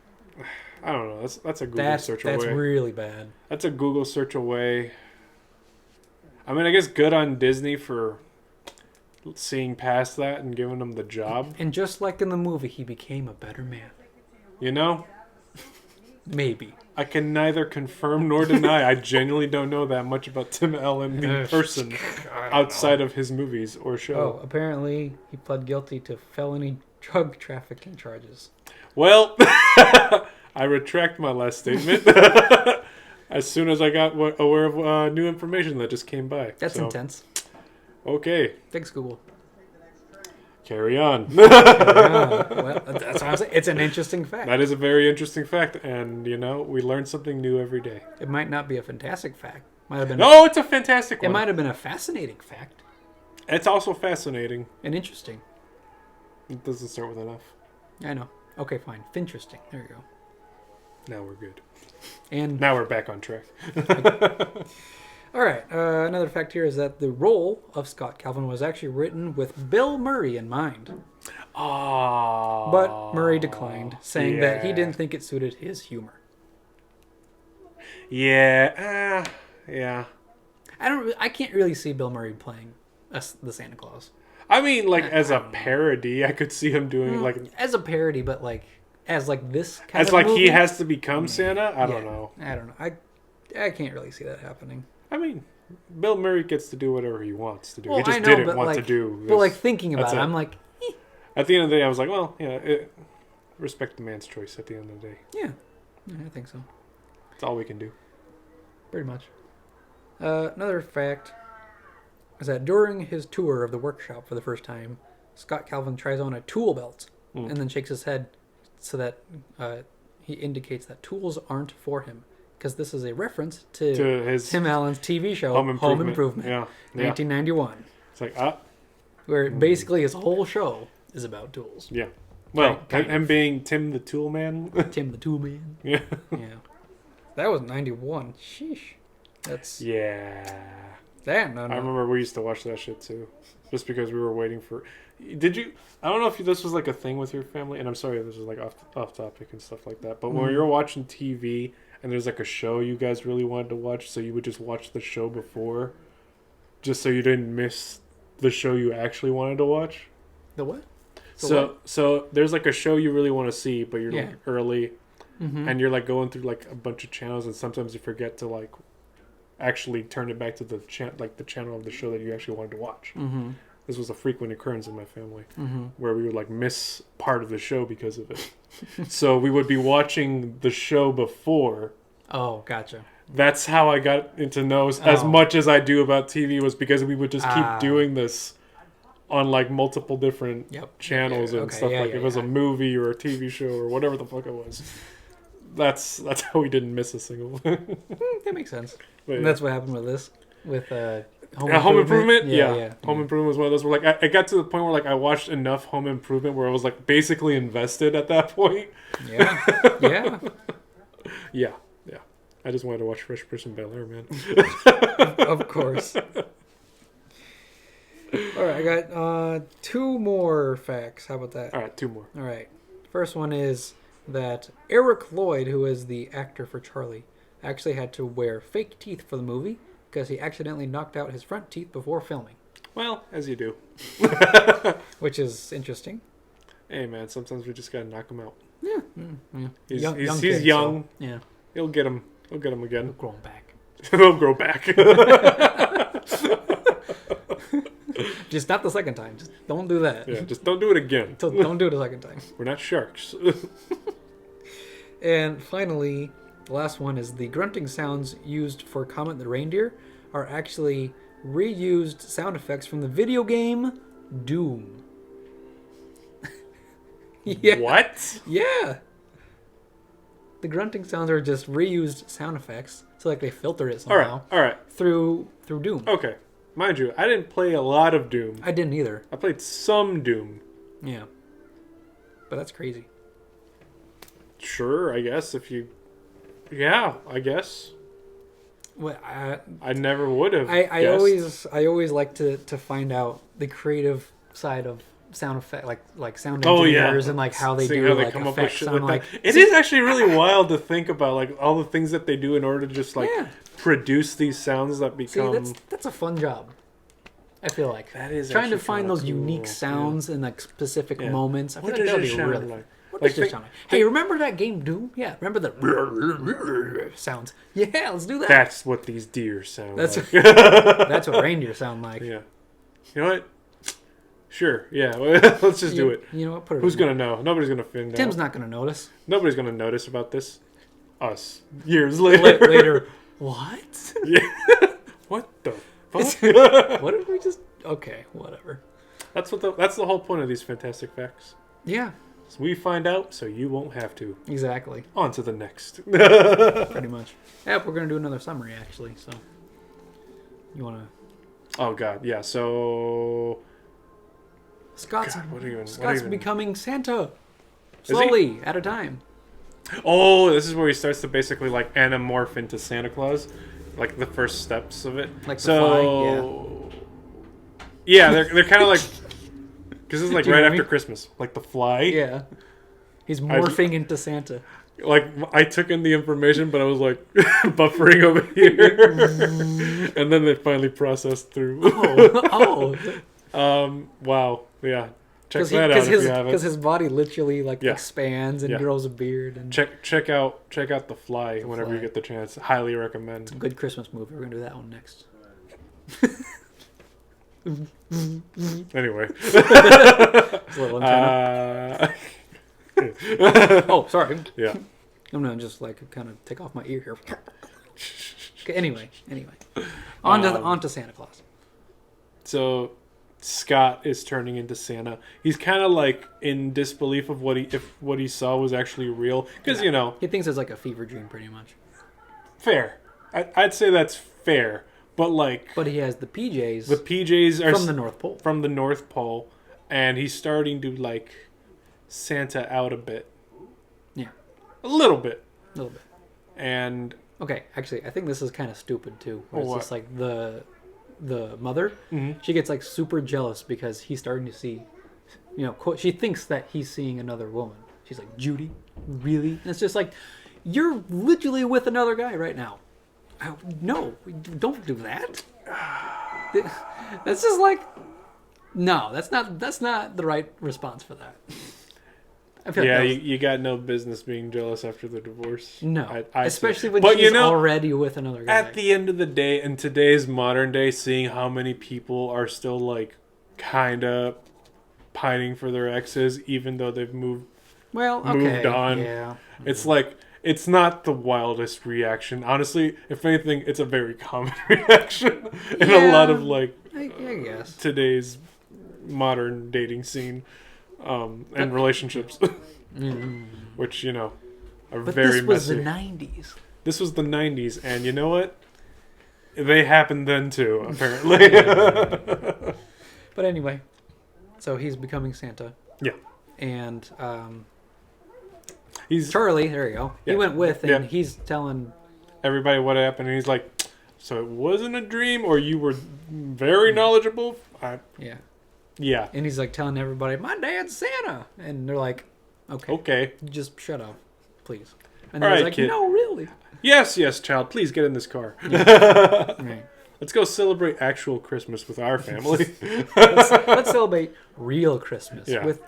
I don't know. That's a Google search away. That's really bad. That's a Google search away. I mean, I guess good on Disney for seeing past that and giving him the job. And just like in the movie, he became a better man. You know? Maybe. I can neither confirm nor deny. I genuinely don't know that much about Tim Allen, the person, outside of his movies or show. Oh, apparently he pled guilty to felony drug trafficking charges. Well, I retract my last statement as soon as I got aware of new information that just came by. That's intense. Okay. Thanks, Google. Carry on. Well, that's what I'm saying. It's an interesting fact. That is a very interesting fact, and we learn something new every day. It might not be a fantastic fact. Might have been. No, it's a fantastic one. It might have been a fascinating fact. It's also fascinating and interesting. It doesn't start with an F. I know. Okay, fine. Finteresting. There you go. Now we're good. And now we're back on track. All right. Another fact here is that the role of Scott Calvin was actually written with Bill Murray in mind. Oh. But Murray declined, saying that he didn't think it suited his humor. Yeah. Yeah. I can't really see Bill Murray playing the Santa Claus. I mean, like, as a parody, I could see him doing, like... As a parody, but, like, as, like, this kind of movie. As, like, he has to become Santa? I don't know. I don't know. I can't really see that happening. I mean, Bill Murray gets to do whatever he wants to do. Well, he just didn't want to do this. But, like, thinking about it, I'm like... At the end of the day, I was like, well, respect the man's choice at the end of the day. Yeah, I think so. That's all we can do. Pretty much. Another fact is that during his tour of the workshop for the first time, Scott Calvin tries on a tool belt and then shakes his head so that he indicates that tools aren't for him. Because this is a reference to his Tim Allen's TV show, Home Improvement. Yeah. 1991. It's like, where basically his whole show is about tools. Yeah. Well, him being Tim the Tool Man. Tim the Tool Man. Yeah. Yeah. That was 91. Sheesh. That's... Yeah. Damn, no. I remember we used to watch that shit too. Just because we were waiting for... Did you... I don't know if this was like a thing with your family, and I'm sorry if this is like off topic and stuff like that, but when you were watching TV and there's like a show you guys really wanted to watch, so you would just watch the show before, just so you didn't miss the show you actually wanted to watch? The what? So there's like a show you really want to see, but you're like early, and you're like going through like a bunch of channels, and sometimes you forget to like actually turn it back to the channel of the show that you actually wanted to watch. Mm-hmm. This was a frequent occurrence in my family, where we would like miss part of the show because of it. So we would be watching the show before. Oh, gotcha. That's how I got into know as much as I do about TV, was because we would just keep doing this on like multiple different channels and stuff. Like it was a movie or a TV show or whatever the fuck it was. That's how we didn't miss a single. That makes sense. And that's what happened with this, with Home Improvement. Yeah. Home Improvement was one of those where like I got to the point where like I watched enough Home Improvement where I was like basically invested at that point. Yeah. Yeah. I just wanted to watch Fresh Prince of Bel-Air, man. Of course. All right, I got 2 more facts. How about that? All right, 2 more. All right. First one is that Eric Lloyd, who is the actor for Charlie, actually had to wear fake teeth for the movie because he accidentally knocked out his front teeth before filming. Well, as you do. Which is interesting. Hey, man, sometimes we just gotta knock him out. Yeah. He's kid, young. So, yeah. He'll get him again. He'll grow back. He'll grow back. Just not the second time. Just don't do that. Yeah, just don't do it again. Don't do it a second time. We're not sharks. And finally, the last one is the grunting sounds used for Comet the Reindeer are actually reused sound effects from the video game Doom. Yeah. What? Yeah. The grunting sounds are just reused sound effects. So like they filter it somehow. All right. Through Doom. Okay. Mind you, I didn't play a lot of Doom. I didn't either. I played some Doom. Yeah. But that's crazy. Sure, I guess Yeah, I guess. Well, I never would have. I always like to find out the creative side of sound effect, like sound engineers and like how they seeing do how they like come effects. up with shit I'm like that. It is actually really wild to think about like all the things that they do in order to just like produce these sounds that become. See, that's a fun job. I feel like that is trying to find those unique sounds in like specific moments. I feel like that'd be really like. What does it sound like? Hey, remember that game Doom? Yeah, remember the sounds? Yeah, let's do that. That's what these deer sound like. That's what reindeer sound like. Yeah. You know what? Sure. Yeah. Let's just do it. You know what? Put it. Who's gonna know? Nobody's gonna find out. Tim's not gonna notice. Nobody's gonna notice about this. Us. Years later. Later. What? Yeah. What the fuck? What did we just? Okay, whatever. That's the whole point of these fantastic facts. Yeah. So we find out, so you won't have to. Exactly. On to the next. Pretty much. Yep, we're gonna do another summary actually. So you wanna? Oh God, yeah. So Scott's God, becoming Santa slowly at a time. Oh, this is where he starts to basically like anamorph into Santa Claus, like the first steps of it. Like the fly, yeah, they're kind of like because it's like right after Christmas, like the fly. Yeah, he's morphing into Santa. Like I took in the information, but I was like buffering over here, and then they finally processed through. Wow. Yeah. Check that out if you haven't. Because his body literally expands and grows a beard. And check out The Fly whenever you get the chance. Highly recommend. It's a good Christmas movie. We're gonna do that one next. Anyway. It's a little antenna. Oh, sorry. Yeah. I'm gonna just kind of take off my ear here. Okay, anyway. On to Santa Claus. So Scott is turning into Santa. He's kind of like in disbelief of if what he saw was actually real, because he thinks it's like a fever dream, pretty much. Fair, I'd say that's fair, but he has the PJs. The PJs are from the North Pole. From the North Pole, and he's starting to Santa out a bit. Yeah, a little bit. And okay, actually, I think this is kind of stupid too. Where it's just like the mother, she gets super jealous because he's starting to see, she thinks that he's seeing another woman. She's like, Judy, really? And it's just like, you're literally with another guy right now. No, don't do that. That's just no, that's not the right response for that. I feel you got no business being jealous after the divorce. No, especially when she's already with another guy. At the end of the day, in today's modern day, seeing how many people are still kind of pining for their exes, even though they've moved on. Yeah, it's not the wildest reaction. Honestly, if anything, it's a very common reaction in a lot of I guess today's modern dating scene. And relationships, which are very messy. This was the 90s. This was the 90s, and you know what? They happened then too, apparently. But anyway, so he's becoming Santa. Yeah. And he's Charlie. There you go. Yeah. He went with, and he's telling everybody what happened, and he's like, "So it wasn't a dream, or you were very knowledgeable." Yeah. And he's telling everybody, my dad's Santa. And they're like, okay. Just shut up, please. And he's like, kid. No, really. Yes, child. Please get in this car. Yeah. Right. Let's go celebrate actual Christmas with our family. let's celebrate real Christmas with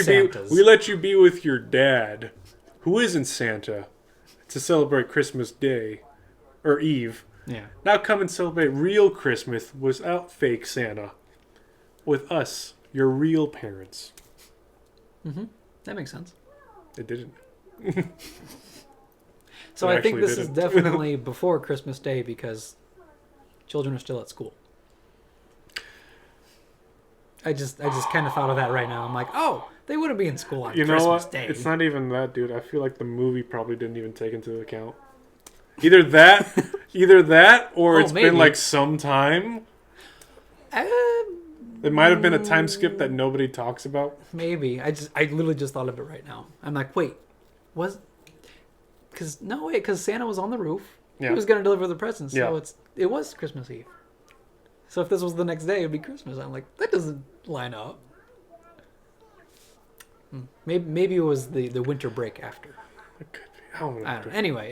Santas. We let you be with your dad, who isn't Santa, to celebrate Christmas Day or Eve. Yeah. Now come and celebrate real Christmas without fake Santa. With us, your real parents. Mm-hmm. That makes sense. It didn't. So I think this is definitely before Christmas Day because children are still at school. I just kind of thought of that right now. I'm like, oh, they wouldn't be in school on Christmas Day. It's not even that, dude. I feel like the movie probably didn't even take into account. Either that, or it's been some time. It might have been a time skip that nobody talks about. Maybe. I literally just thought of it right now. I'm like, wait, because Santa was on the roof. Yeah. He was going to deliver the presents. So it was Christmas Eve. So if this was the next day, it'd be Christmas. I'm like, that doesn't line up. Maybe it was the winter break after. It could be. I don't know. Anyway.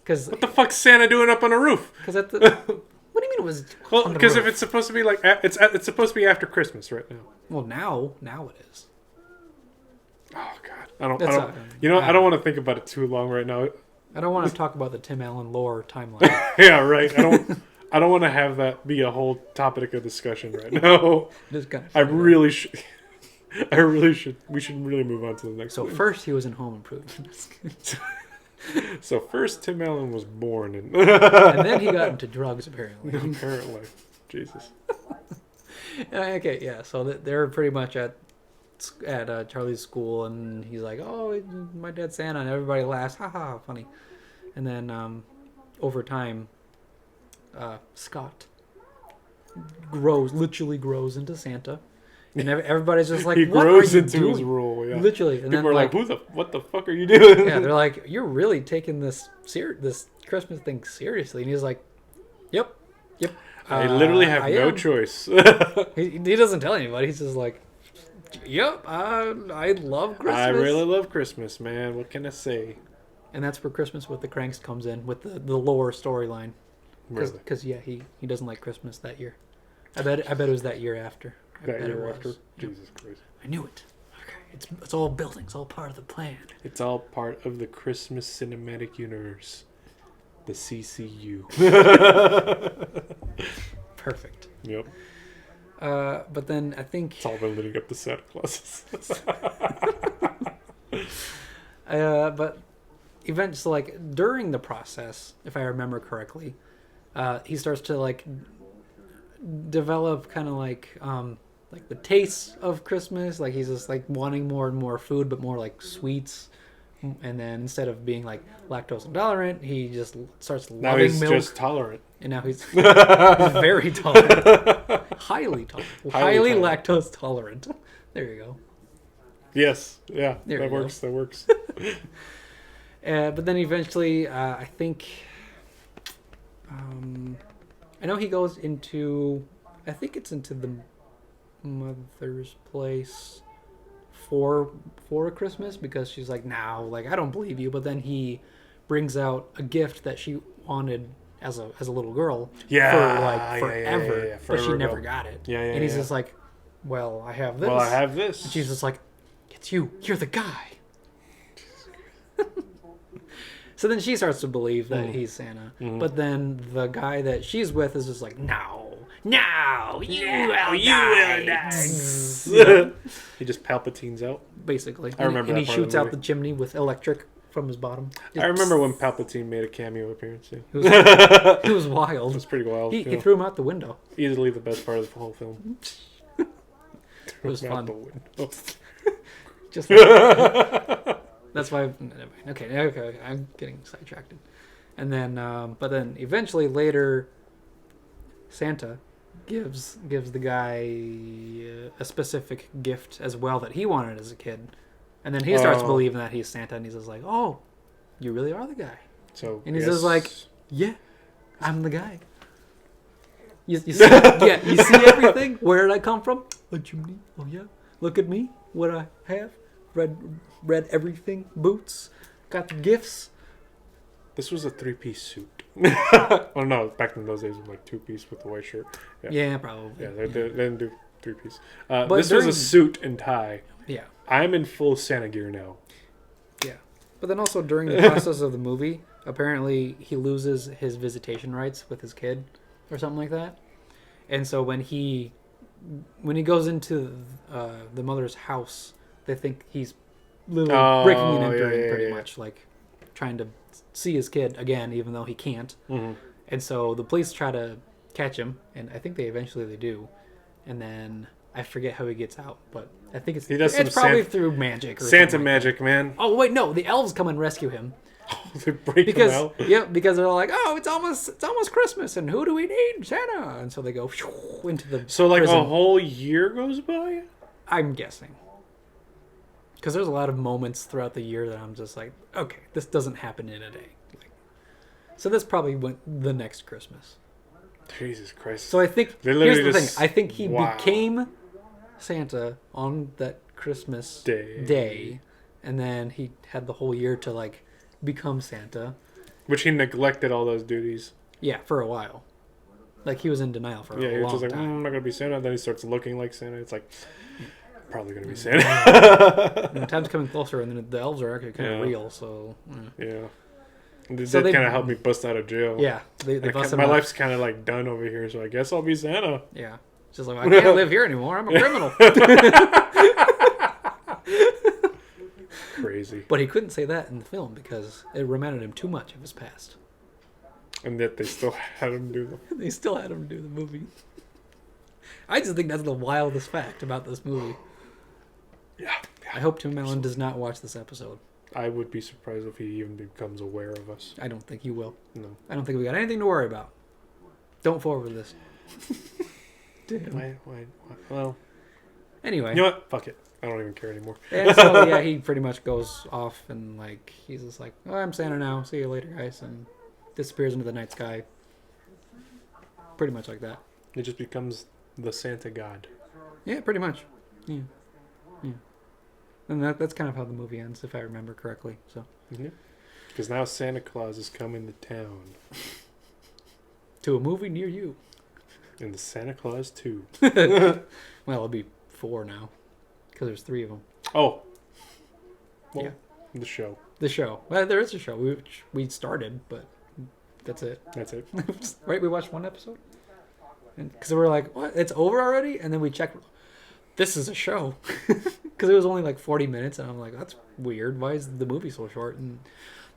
What the fuck's Santa doing up on a roof? Because at the... What do you mean it was? Well, because if it's supposed to be it's supposed to be after Christmas right now. Well, now it is. Oh God, I don't want to think about it too long right now. I don't want to talk about the Tim Allen lore timeline. Yeah, right. I don't want to have that be a whole topic of discussion right now. I really should. We should really move on to the next one. So first, he was in Home Improvement. So first, Tim Allen was born, and then he got into drugs. Apparently, Jesus. Okay, yeah. So they're pretty much at Charlie's school, and he's like, "Oh, my dad's Santa," and everybody laughs, "Ha ha, funny." And then over time, Scott literally grows into Santa, and everybody's just like, he "What grows are you into doing?" his role. Yeah. Literally, and People then are like, like, what the fuck are you doing? yeah, they're like, "You're really taking this Christmas thing seriously," and he's like, "Yep, yep." I literally have I no am. choice. He doesn't tell anybody. He's just like, "Yep, I love Christmas." I really love Christmas, man. What can I say? And that's where Christmas with the Cranks comes in with the lore storyline. Really? Because yeah, he doesn't like Christmas that year. I bet it was that year after. That year after? Jesus Christ. I knew it. Okay, it's all building. It's all part of the plan. It's all part of the Christmas cinematic universe. The CCU. Perfect. Yep. But then I think It's all been leading up to Santa Claus. but eventually, like during the process, if I remember correctly, he starts to like develop kind of like the taste of Christmas. Like he's just like wanting more and more food, but more like sweets. And then instead of being like lactose intolerant, he just starts Now loving he's milk. just tolerant. And now he's very tolerant, highly Highly lactose tolerant. There you go. Yes. Yeah. There that you go. works. That works. But then eventually, I think, I know he goes into, I think it's into the mother's place for a Christmas, because she's like, "No, like I don't believe you." But then he brings out a gift that she wanted as a little girl for like forever, yeah. but she Forever never ago. got it. Yeah, And he's just like, "Well, I have this." Well, I have this. And she's just like, "It's you. You're the guy." So then she starts to believe that he's Santa. But then the guy that she's with is just like, "No, you will die." He just Palpatines out. Basically. I remember and that he part of the shoots out movie. the chimney with electric from his bottom. I remember when Palpatine made a cameo appearance. Too. It was wild. It was pretty wild. He threw him out the window. Easily the best part of the whole film. It was Out fun. the window. Just like, that's why. Okay, I'm getting sidetracked. And then, but then eventually later, Santa gives the guy a specific gift as well that he wanted as a kid, and then he starts believing that he's Santa, and he's just like, "Oh, you really are the guy." So And he's just like, "Yeah, I'm the guy." You see, yeah, you see everything. Where did I come from? A chimney. Oh yeah, look at me. What I have. Red everything. Boots. Got the gifts. this was a 3-piece suit. Well, no, back in those days, it was like 2-piece with the white shirt. Yeah, probably. Yeah, they didn't do 3-piece. But This was a suit and tie. Yeah. I'm in full Santa gear now. Yeah. But then also during the process of the movie, apparently he loses his visitation rights with his kid or something like that. And so when he goes into the mother's house, they think he's literally breaking and entering pretty much, like trying to see his kid again, even though he can't. Mm-hmm. And so the police try to catch him, and I think they eventually do. And then I forget how he gets out, but I think it's probably through magic. Or Santa something magic, man. Oh wait, no, the elves come and rescue him They break him out. because they're like, "Oh, it's almost Christmas, and who do we need? Santa!" And so they go into the So like prison. a whole year goes by? I'm guessing. Because there's a lot of moments throughout the year that I'm just like, okay, this doesn't happen in a day. Like, so this probably went the next Christmas. Jesus Christ. So I think, They here's literally the thing. just- I think he wow. became Santa on that Christmas day. And then he had the whole year to, like, become Santa. Which he neglected all those duties. Yeah, for a while. Like, he was in denial for a Yeah, he was long just like, time. I'm not going to be Santa. Then he starts looking like Santa. It's like, probably going to be Santa. And time's coming closer, and then the elves are actually kind of real, so... Yeah. They So did they- kind of help me bust out of jail. Yeah, they bust him my out. life's kind of like done over here, so I guess I'll be Santa. Yeah. It's just like, I can't live here anymore. I'm a criminal. Crazy. But he couldn't say that in the film because it reminded him too much of his past. And yet they still had him do them. They still had him do the movie. I just think that's the wildest fact about this movie. Yeah. I hope Tim Allen does not watch this episode. I would be surprised if he even becomes aware of us. I don't think he will. No. I don't think we got anything to worry about. Don't forward this. Damn. Why? Well. Anyway. You know what? Fuck it. I don't even care anymore. And so, yeah, he pretty much goes off and, like, he's just like, oh, I'm Santa now. See you later, guys. And disappears into the night sky. Pretty much like that. It just becomes the Santa God. Yeah, pretty much. Yeah. And that's kind of how the movie ends, if I remember correctly. So. Because now Santa Claus is coming to town. To a movie near you. In the Santa Claus 2. Well, it'll be 4 now. Because there's 3 of them. Oh. Well, yeah. The show. The show. Well, there is a show. We started, but that's it. That's it. Right? We watched 1 episode? Because we were like, what? It's over already? And then we checked. This is a show. Because it was only like 40 minutes. And I'm like, that's weird. Why is the movie so short? And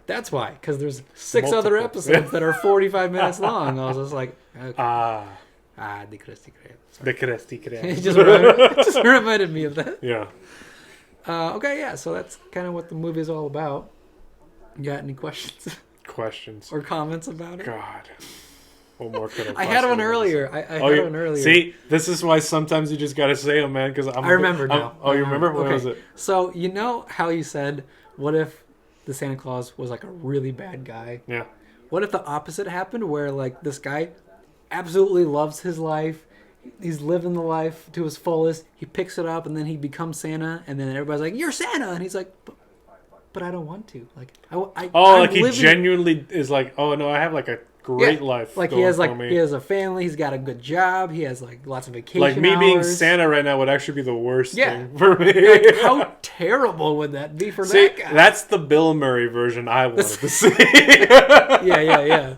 that's why. Because there's 6 other episodes that are 45 minutes long. I was just like, okay. De Krusty Krab. The Krusty Krab. It just reminded me of that. Yeah. Okay, yeah. So that's kind of what the movie is all about. You got any questions? Or comments about it? God. What more could I had one earlier. I had one earlier. See, this is why sometimes you just got to say them, man. Because I remember now. You remember? What was it? So, you know how you said, what if the Santa Claus was like a really bad guy? Yeah. What if the opposite happened where like this guy absolutely loves his life. He's living the life to his fullest. He picks it up and then he becomes Santa. And then everybody's like, you're Santa. And he's like, but I don't want to. Like, he genuinely is like, oh no, I have like a great life. Like he has a family. He's got a good job. He has like lots of vacation Like me hours. being Santa right now would actually be the worst thing for me. Like, how terrible would that be for that guy? That's the Bill Murray version I wanted to see. Yeah.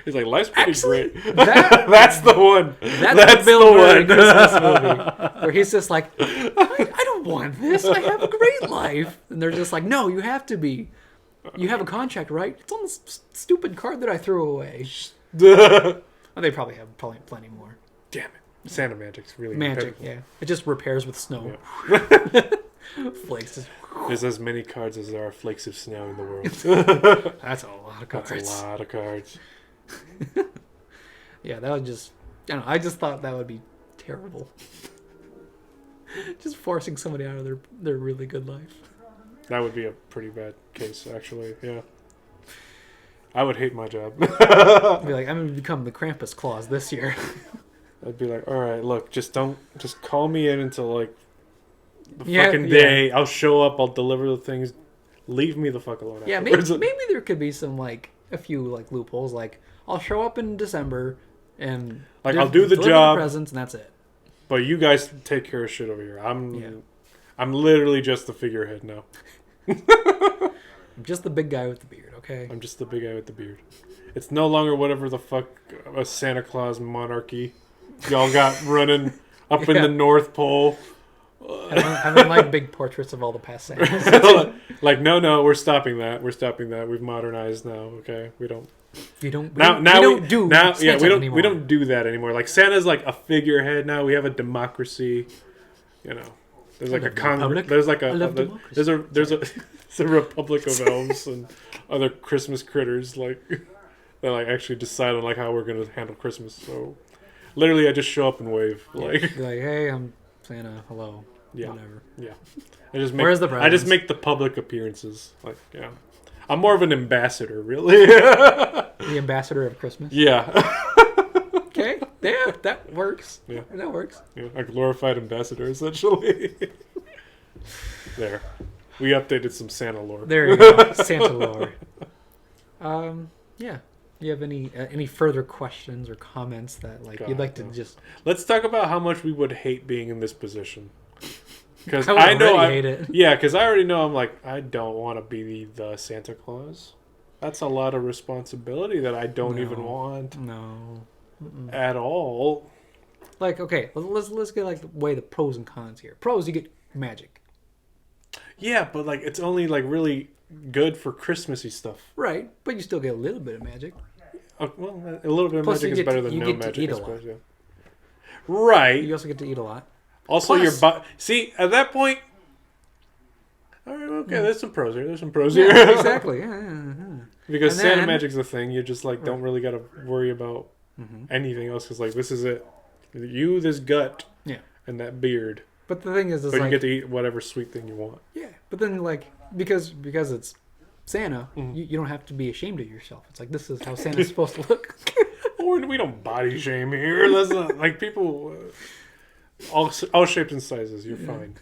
He's like, life's pretty great. That's the one. That's the Bill Murray Christmas movie. Where he's just like, I don't want this. I have a great life. And they're just like, no, you have to be. You have a contract, right? It's on the stupid card that I threw away. Well, they probably have plenty more. Damn it. Santa magic's really magic, incredible. Yeah. It just repairs with snow. Yeah. Flakes. There's as many cards as there are flakes of snow in the world. That's a lot of cards. That's a lot of cards. Yeah, that would just... I just thought that would be terrible. Just forcing somebody out of their really good life. That would be a pretty bad case, actually. Yeah. I would hate my job. I'd be like, I'm going to become the Krampus Claus this year. I'd be like, all right, look, just call me in until, like, the fucking day. I'll show up, I'll deliver the things. Leave me the fuck alone. Yeah, maybe there could be some, like, a few, like, loopholes. Like, I'll show up in December and... Like, I'll do the job. The presents, and that's it. But you guys take care of shit over here. I'm literally just the figurehead now. I'm just the big guy with the beard, okay? I'm just the big guy with the beard. It's no longer whatever the fuck a Santa Claus monarchy y'all got running up in the North Pole. Having like big portraits of all the past Santas. Like, no, we're stopping that. We've modernized now, okay? We don't anymore. We don't do that anymore. Like Santa's like a figurehead now. We have a democracy, you know. There's like a Congress. There's like there's a Republic of Elves and other Christmas critters like that like actually decide on like how we're gonna handle Christmas. So literally, I just show up and wave like hey, I'm Santa. Hello. Yeah. Whatever. Yeah. Where's the presents? I just make the public appearances. Like I'm more of an ambassador, really. The ambassador of Christmas. Yeah. Okay. Yeah, that works. Yeah. That works. Yeah, a glorified ambassador, essentially. There. We updated some Santa lore. There you go. Santa lore. Yeah. Do you have any further questions or comments that you'd like to just... Let's talk about how much we would hate being in this position. Because I hate it. Yeah, because I already know I'm like, I don't want to be the Santa Claus. That's a lot of responsibility that I don't even want. No. Mm-mm. At all. Like, okay, let's get like weigh the pros and cons here. Pros, you get magic. Yeah, but like it's only like really good for Christmassy stuff. Right, but you still get a little bit of magic. Well, a little bit of magic is better than no magic, I suppose. Yeah. Right. You also get to eat a lot. Also, Plus, see, at that point, all right, okay, there's some pros here. There's some pros yeah, here. exactly. Yeah. Because And Santa then- Magic's a thing. You just like don't really got to worry about anything else. Because like this is it. You, this gut, Yeah. and that beard. But the thing is But like, you get to eat whatever sweet thing you want. yeah. But then like because it's Santa, Mm-hmm. you don't have to be ashamed of yourself. It's like this is how Santa's supposed to look. We don't body shame here. Let's not like people. All shapes and sizes. You're fine.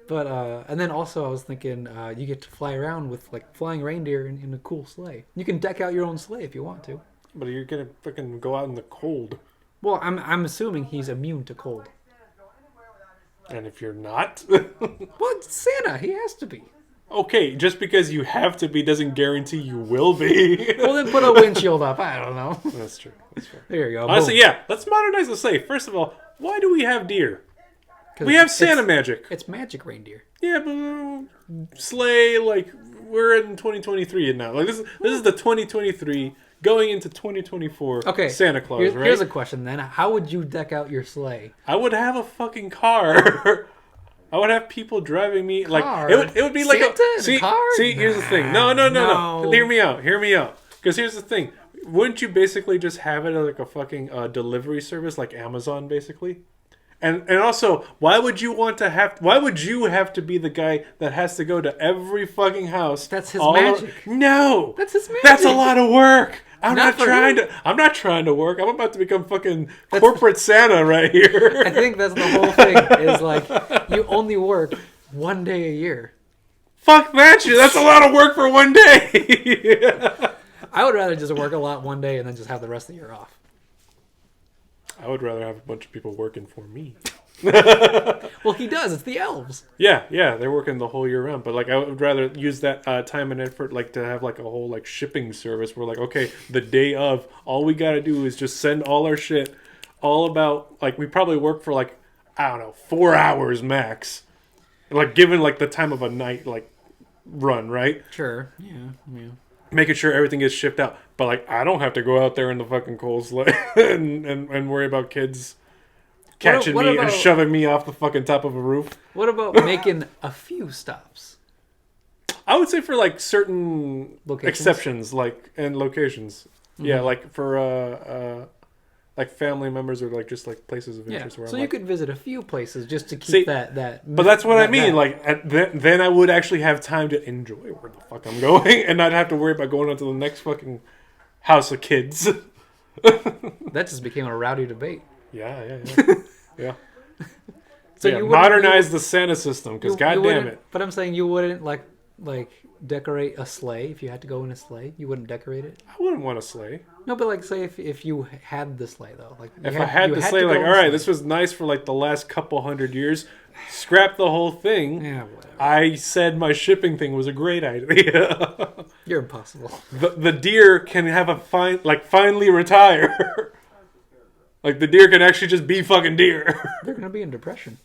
But and then also I was thinking you get to fly around with like flying reindeer in a cool sleigh. You can deck out your own sleigh if you want to. But you're gonna freaking go out in the cold. Well, I'm assuming he's immune to cold. And if you're not, Well, it's Santa. He has to be. okay, just because you have to be doesn't guarantee you will be. Well, then put a windshield up. I don't know. That's true. That's fair. There you go. Honestly, Boom. yeah. Let's modernize the sleigh. First of all, why do we have deer? 'Cause We have Santa it's, Magic. It's magic reindeer. Yeah, but sleigh, like we're in 2023 now. Like this is the 2023 going into 2024. Okay. Santa Claus, right? Here's a question then. How would you deck out your sleigh? I would have a fucking car. I would have people driving me like Car? it would be like Santa in a see car? see here's the thing. No. No. Hear me out. Because here's the thing. Wouldn't you basically just have it like a fucking delivery service like Amazon basically? And also, why would you have to be the guy that has to go to every fucking house? That's his magic. No. That's his magic. That's a lot of work. I'm Not not for trying him. to I'm not trying to work. I'm about to become fucking corporate Santa right here. I think that's the whole thing. Is like you only work one day a year. Fuck that shit. That's a lot of work for one day. I would rather just work a lot one day and then just have the rest of the year off. I would rather have a bunch of people working for me. Well, he does. It's the elves. Yeah, they're working the whole year round. But like, I would rather use that time and effort, like to have like a whole like shipping service where like, okay, the day of, all we gotta do is just send all our shit, all about like we probably work for like I don't know 4 hours max, like given like the time of a night like run, right? Sure. Yeah. Making sure everything gets shipped out. But like, I don't have to go out there in the fucking cold sleigh and worry about kids catching what me and about- shoving me off the fucking top of a roof. What about making a few stops? I would say for like certain Locations? exceptions, like and locations. Yeah, like for like family members or like just like places of Yeah. interest. Where So I'm you like, could visit a few places just to keep See, that. but that's what I mean. that- Like then I would actually have time to enjoy where the fuck I'm going and not have to worry about going on to the next fucking house of kids. that just became a rowdy debate. Yeah. Yeah. So Yeah, you wouldn't- modernize the Santa system because you goddamn wouldn't- it. But I'm saying you wouldn't like decorate a sleigh if you had to go in a sleigh. You wouldn't decorate it. I wouldn't want a sleigh. No, but like say if you had the sleigh though, like If I had you the to sleigh, go like, in all a right, sleigh. this was nice for like the last couple hundred years. Scrap the whole thing. Yeah, whatever. I said my shipping thing was a great idea. You're impossible. the deer can have a finally retire. Like the deer can actually just be fucking deer. They're gonna be in depression.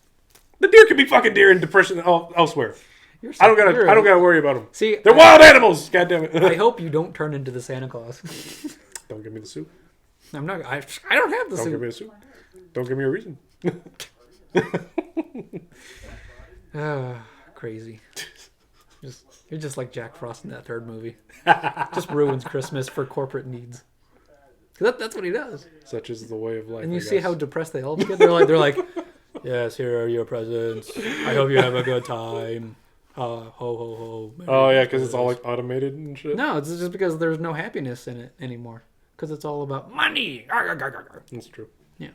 The deer can be fucking deer in depression elsewhere. You're I don't gotta worry about them. See, They're wild animals. God damn it. I hope you don't turn into the Santa Claus. Don't give me the suit. I'm not. I don't have the Don't suit. give me a suit. Don't give me a reason. Crazy. You're just like Jack Frost in that third movie. Just ruins Christmas for corporate needs. 'Cause that's what he does. Such is the way of life. And you I see guess. how depressed they all get. They're like, yes, here are your presents. I hope you have a good time. Ho ho ho. Merry Oh yeah, because Christmas." it's all like automated and shit. No, it's just because there's no happiness in it anymore. Because it's all about money. That's true. Yeah.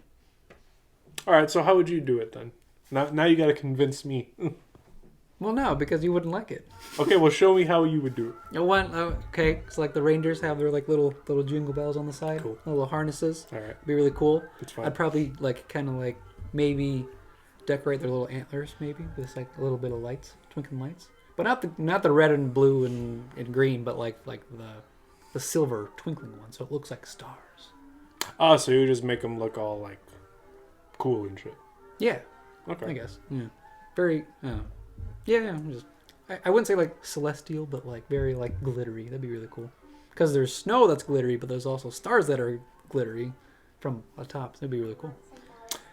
All right, so how would you do it then? Now you got to convince me. Well, no, because you wouldn't like it. Okay, well show me how you would do it. Okay, it's like the reindeers have their like little jingle bells on the side, Cool. little harnesses. All right, Be really cool. that's fine. I'd probably like kind of like maybe decorate their little antlers, maybe with like a little bit of lights, twinkling lights, but not the red and blue and green, but like the silver twinkling one, so it looks like stars. Oh, so you just make them look all like cool and shit. Yeah, Okay. I guess. Yeah, very. Yeah, I wouldn't say like celestial, but like very like glittery. That'd be really cool. Because there's snow that's glittery, but there's also stars that are glittery from atop. That'd be really cool.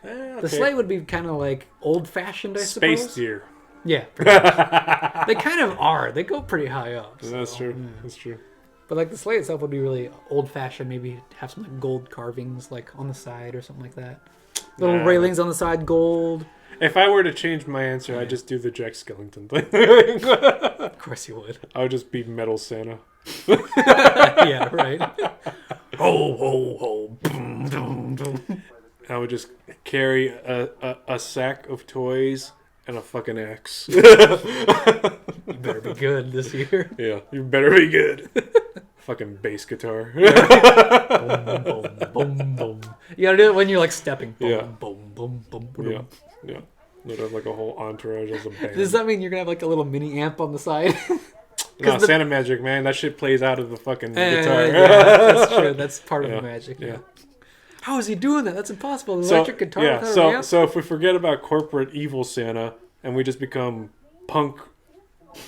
The sleigh would be kind of like old-fashioned, I suppose. Space deer. Yeah, pretty much. They kind of are. They go pretty high up. So, That's true. yeah. That's true. But like the sleigh itself would be really old-fashioned. Maybe have some like gold carvings like on the side or something like that. Little railings on the side, gold. If I were to change my answer, I'd just do the Jack Skellington thing. Of course you would. I would just be Metal Santa. Yeah, right. Ho, ho, ho. Boom, boom, boom. I would just carry a sack of toys and a fucking axe. You better be good this year. Yeah, you better be good. Fucking bass guitar. Boom, boom, boom, boom. You gotta do it when you're like stepping. Boom, Yeah. boom, boom, boom, boom. Yeah, yeah. They'd have like a whole entourage as a band. Does that mean you're gonna have like a little mini amp on the side? No, Santa Magic, man. That shit plays out of the fucking guitar. Yeah, that's true. That's part of the magic. Yeah. How is he doing that? That's impossible. An electric guitar without an amp? So if we forget about corporate evil Santa and we just become punk,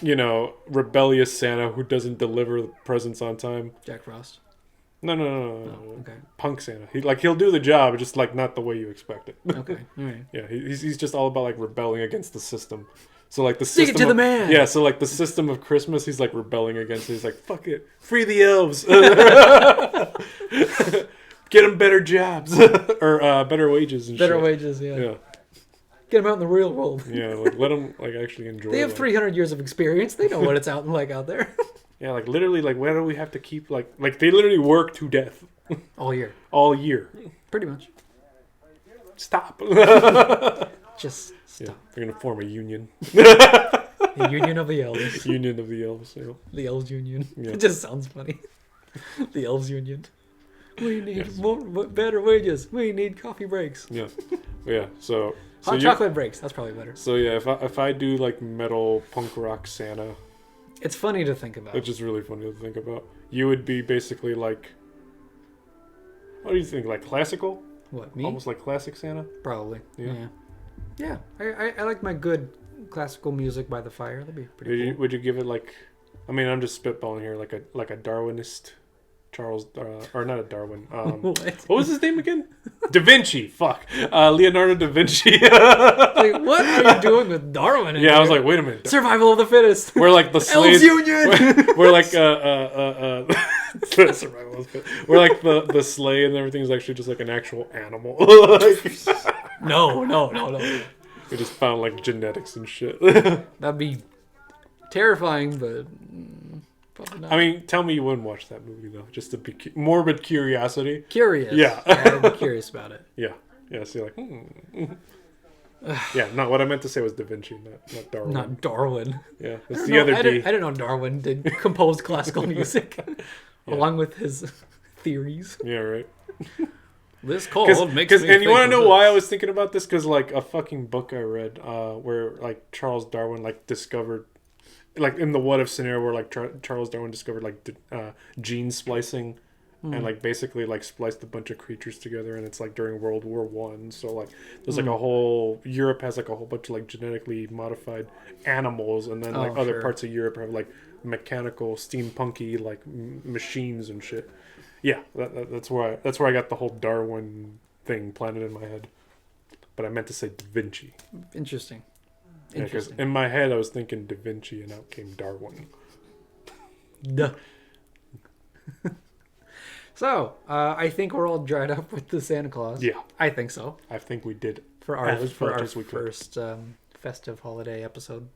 rebellious Santa who doesn't deliver presents on time. Jack Frost. No. Okay. Punk Santa. He'll do the job, just like not the way you expect it. Okay. All right. Yeah, he's just all about like rebelling against the system. So like the Stick system it to the man. Yeah, so like the system of Christmas, he's like rebelling against it. He's like, fuck it, free the elves, get them better jobs or better wages and Better shit. wages. Yeah. Yeah, Get them out in the real world. yeah, like let them like actually enjoy. They have life. 300 years of experience. They know what it's out there. Yeah, like literally, like why do we have to keep like they literally work to death All year. all year? Pretty much. Stop. Just Yeah, stop. they're gonna form a union. The Union of the Elves. Union of the elves. Yeah. The Elves Union. Yeah. It just sounds funny. The Elves Union. We need Yes. better wages. We need coffee breaks. Yeah, yeah. So Hot chocolate breaks. That's probably better. So yeah, if I do like metal punk rock Santa, It's funny to think about. which is really funny to think about, you would be basically like, what do you think? Like classical, What, me? almost like classic Santa. Probably. Yeah. Yeah. I like my good classical music by the fire. That'd be pretty cool. Would you give it like? I mean, I'm just spitballing here, like a Darwinist, Charles, or not a Darwin. What? What was his name again? Da Vinci. Fuck. Leonardo da Vinci. Like, what are you doing with Darwin? Yeah, I was like, wait a minute. Survival of the fittest. We're like the Elves slaves. Union. We're like survival of it. We're like the sleigh and everything is actually just like an actual animal. No. We just found like genetics and shit. That'd be terrifying, but probably not. I mean, tell me you wouldn't watch that movie though, just to be morbid curiosity. Curious. Yeah. I'd be curious about it. Yeah. So you're like, yeah. No, what I meant to say was Da Vinci, not Darwin. Not Darwin. Yeah, I it's don't the know- other I D. didn't know Darwin did compose classical music Yeah. along with his theories. Yeah, right. This cold makes me and you want to think know of why I this. was thinking about this? Because like a fucking book I read, where like Charles Darwin like discovered, like in the what if scenario where like Charles Darwin discovered like gene splicing, and like basically like spliced a bunch of creatures together, and it's like during World War One. So like there's like a whole Europe has like a whole bunch of like genetically modified animals, and then like other sure. parts of Europe have like mechanical steampunky like machines and shit. Yeah, that's where I got the whole Darwin thing planted in my head. But I meant to say Da Vinci. Interesting. Yeah, 'cause in my head I was thinking Da Vinci and out came Darwin. Duh. So, I think we're all dried up with the Santa Claus. Yeah, I think so. I think we did For our as much as we could. first festive holiday episode,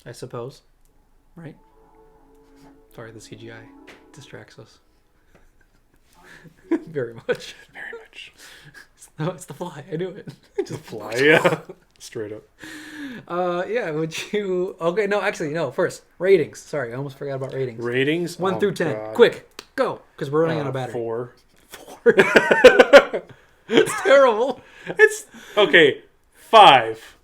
I suppose. Right? Sorry, the CGI distracts us. Very much. Very much. No, it's the fly. I knew it. Just fly, yeah. Straight up. Yeah, would you... Okay, no, actually, no. First, ratings. Sorry, I almost forgot about ratings. Ratings? 1 through 10. God. Quick, go. Because we're running out of battery. 4. 4. It's terrible. It's, okay, 5.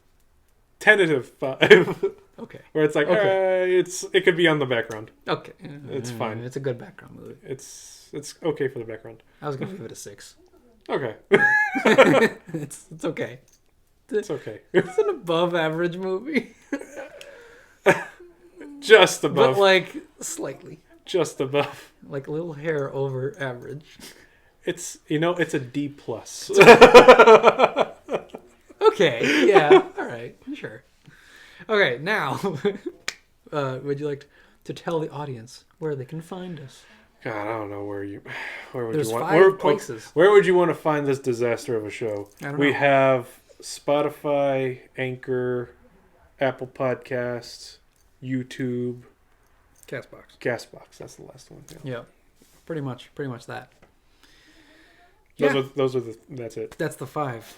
Tentative 5. Okay. Where it's like, Okay. it could be on the background. Okay. It's fine. It's a good background movie. It's okay for the background. I was going to give it a 6. Okay. It's okay. It's okay. It's an above average movie. Just above. But like slightly. Just above. Like a little hair over average. It's, it's a D+. Okay. Yeah. All right. Sure. Okay. Now, would you like to tell the audience where they can find us? God, I don't know where would There's you want 5 places. Where would you want to find this disaster of a show? I don't We know. have Spotify, Anchor, Apple Podcasts, YouTube, Castbox. That's the last one. Yeah. Pretty much that. That's it. That's the 5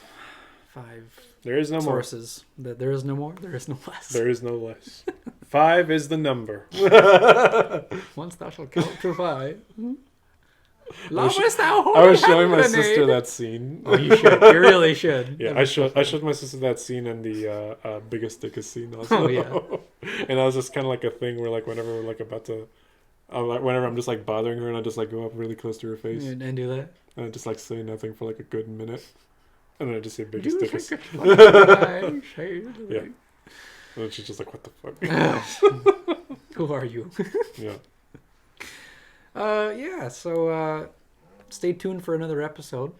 There is no sources. There is no more. There is no less. There is no less. 5 is the number. Once thou shalt count to 5. I was showing my sister that scene. Oh, you should. You really should. Yeah, I showed my sister that scene and the biggest thickest scene also. Oh yeah. And that was just kind of like a thing where like whenever we're like about to, whenever I'm just like bothering her and I just like go up really close to her face And do that. and I just like say nothing for like a good minute, and then I just say biggest thickest. Yeah. And then she's just like, what the fuck? Who are you? Yeah. Yeah, so stay tuned for another episode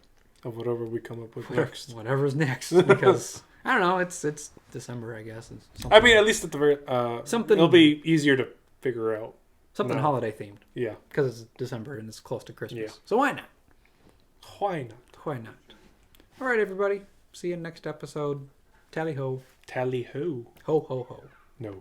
Of whatever we come up with next. Whatever's next, because I don't know, it's December, I guess. I mean, at least at the very something it'll be easier to figure out. something holiday themed. Yeah. Because it's December and it's close to Christmas. Yeah. So why not? Why not? Why not? All right, everybody. See you next episode. Tally ho. Tally ho. Ho ho ho. No.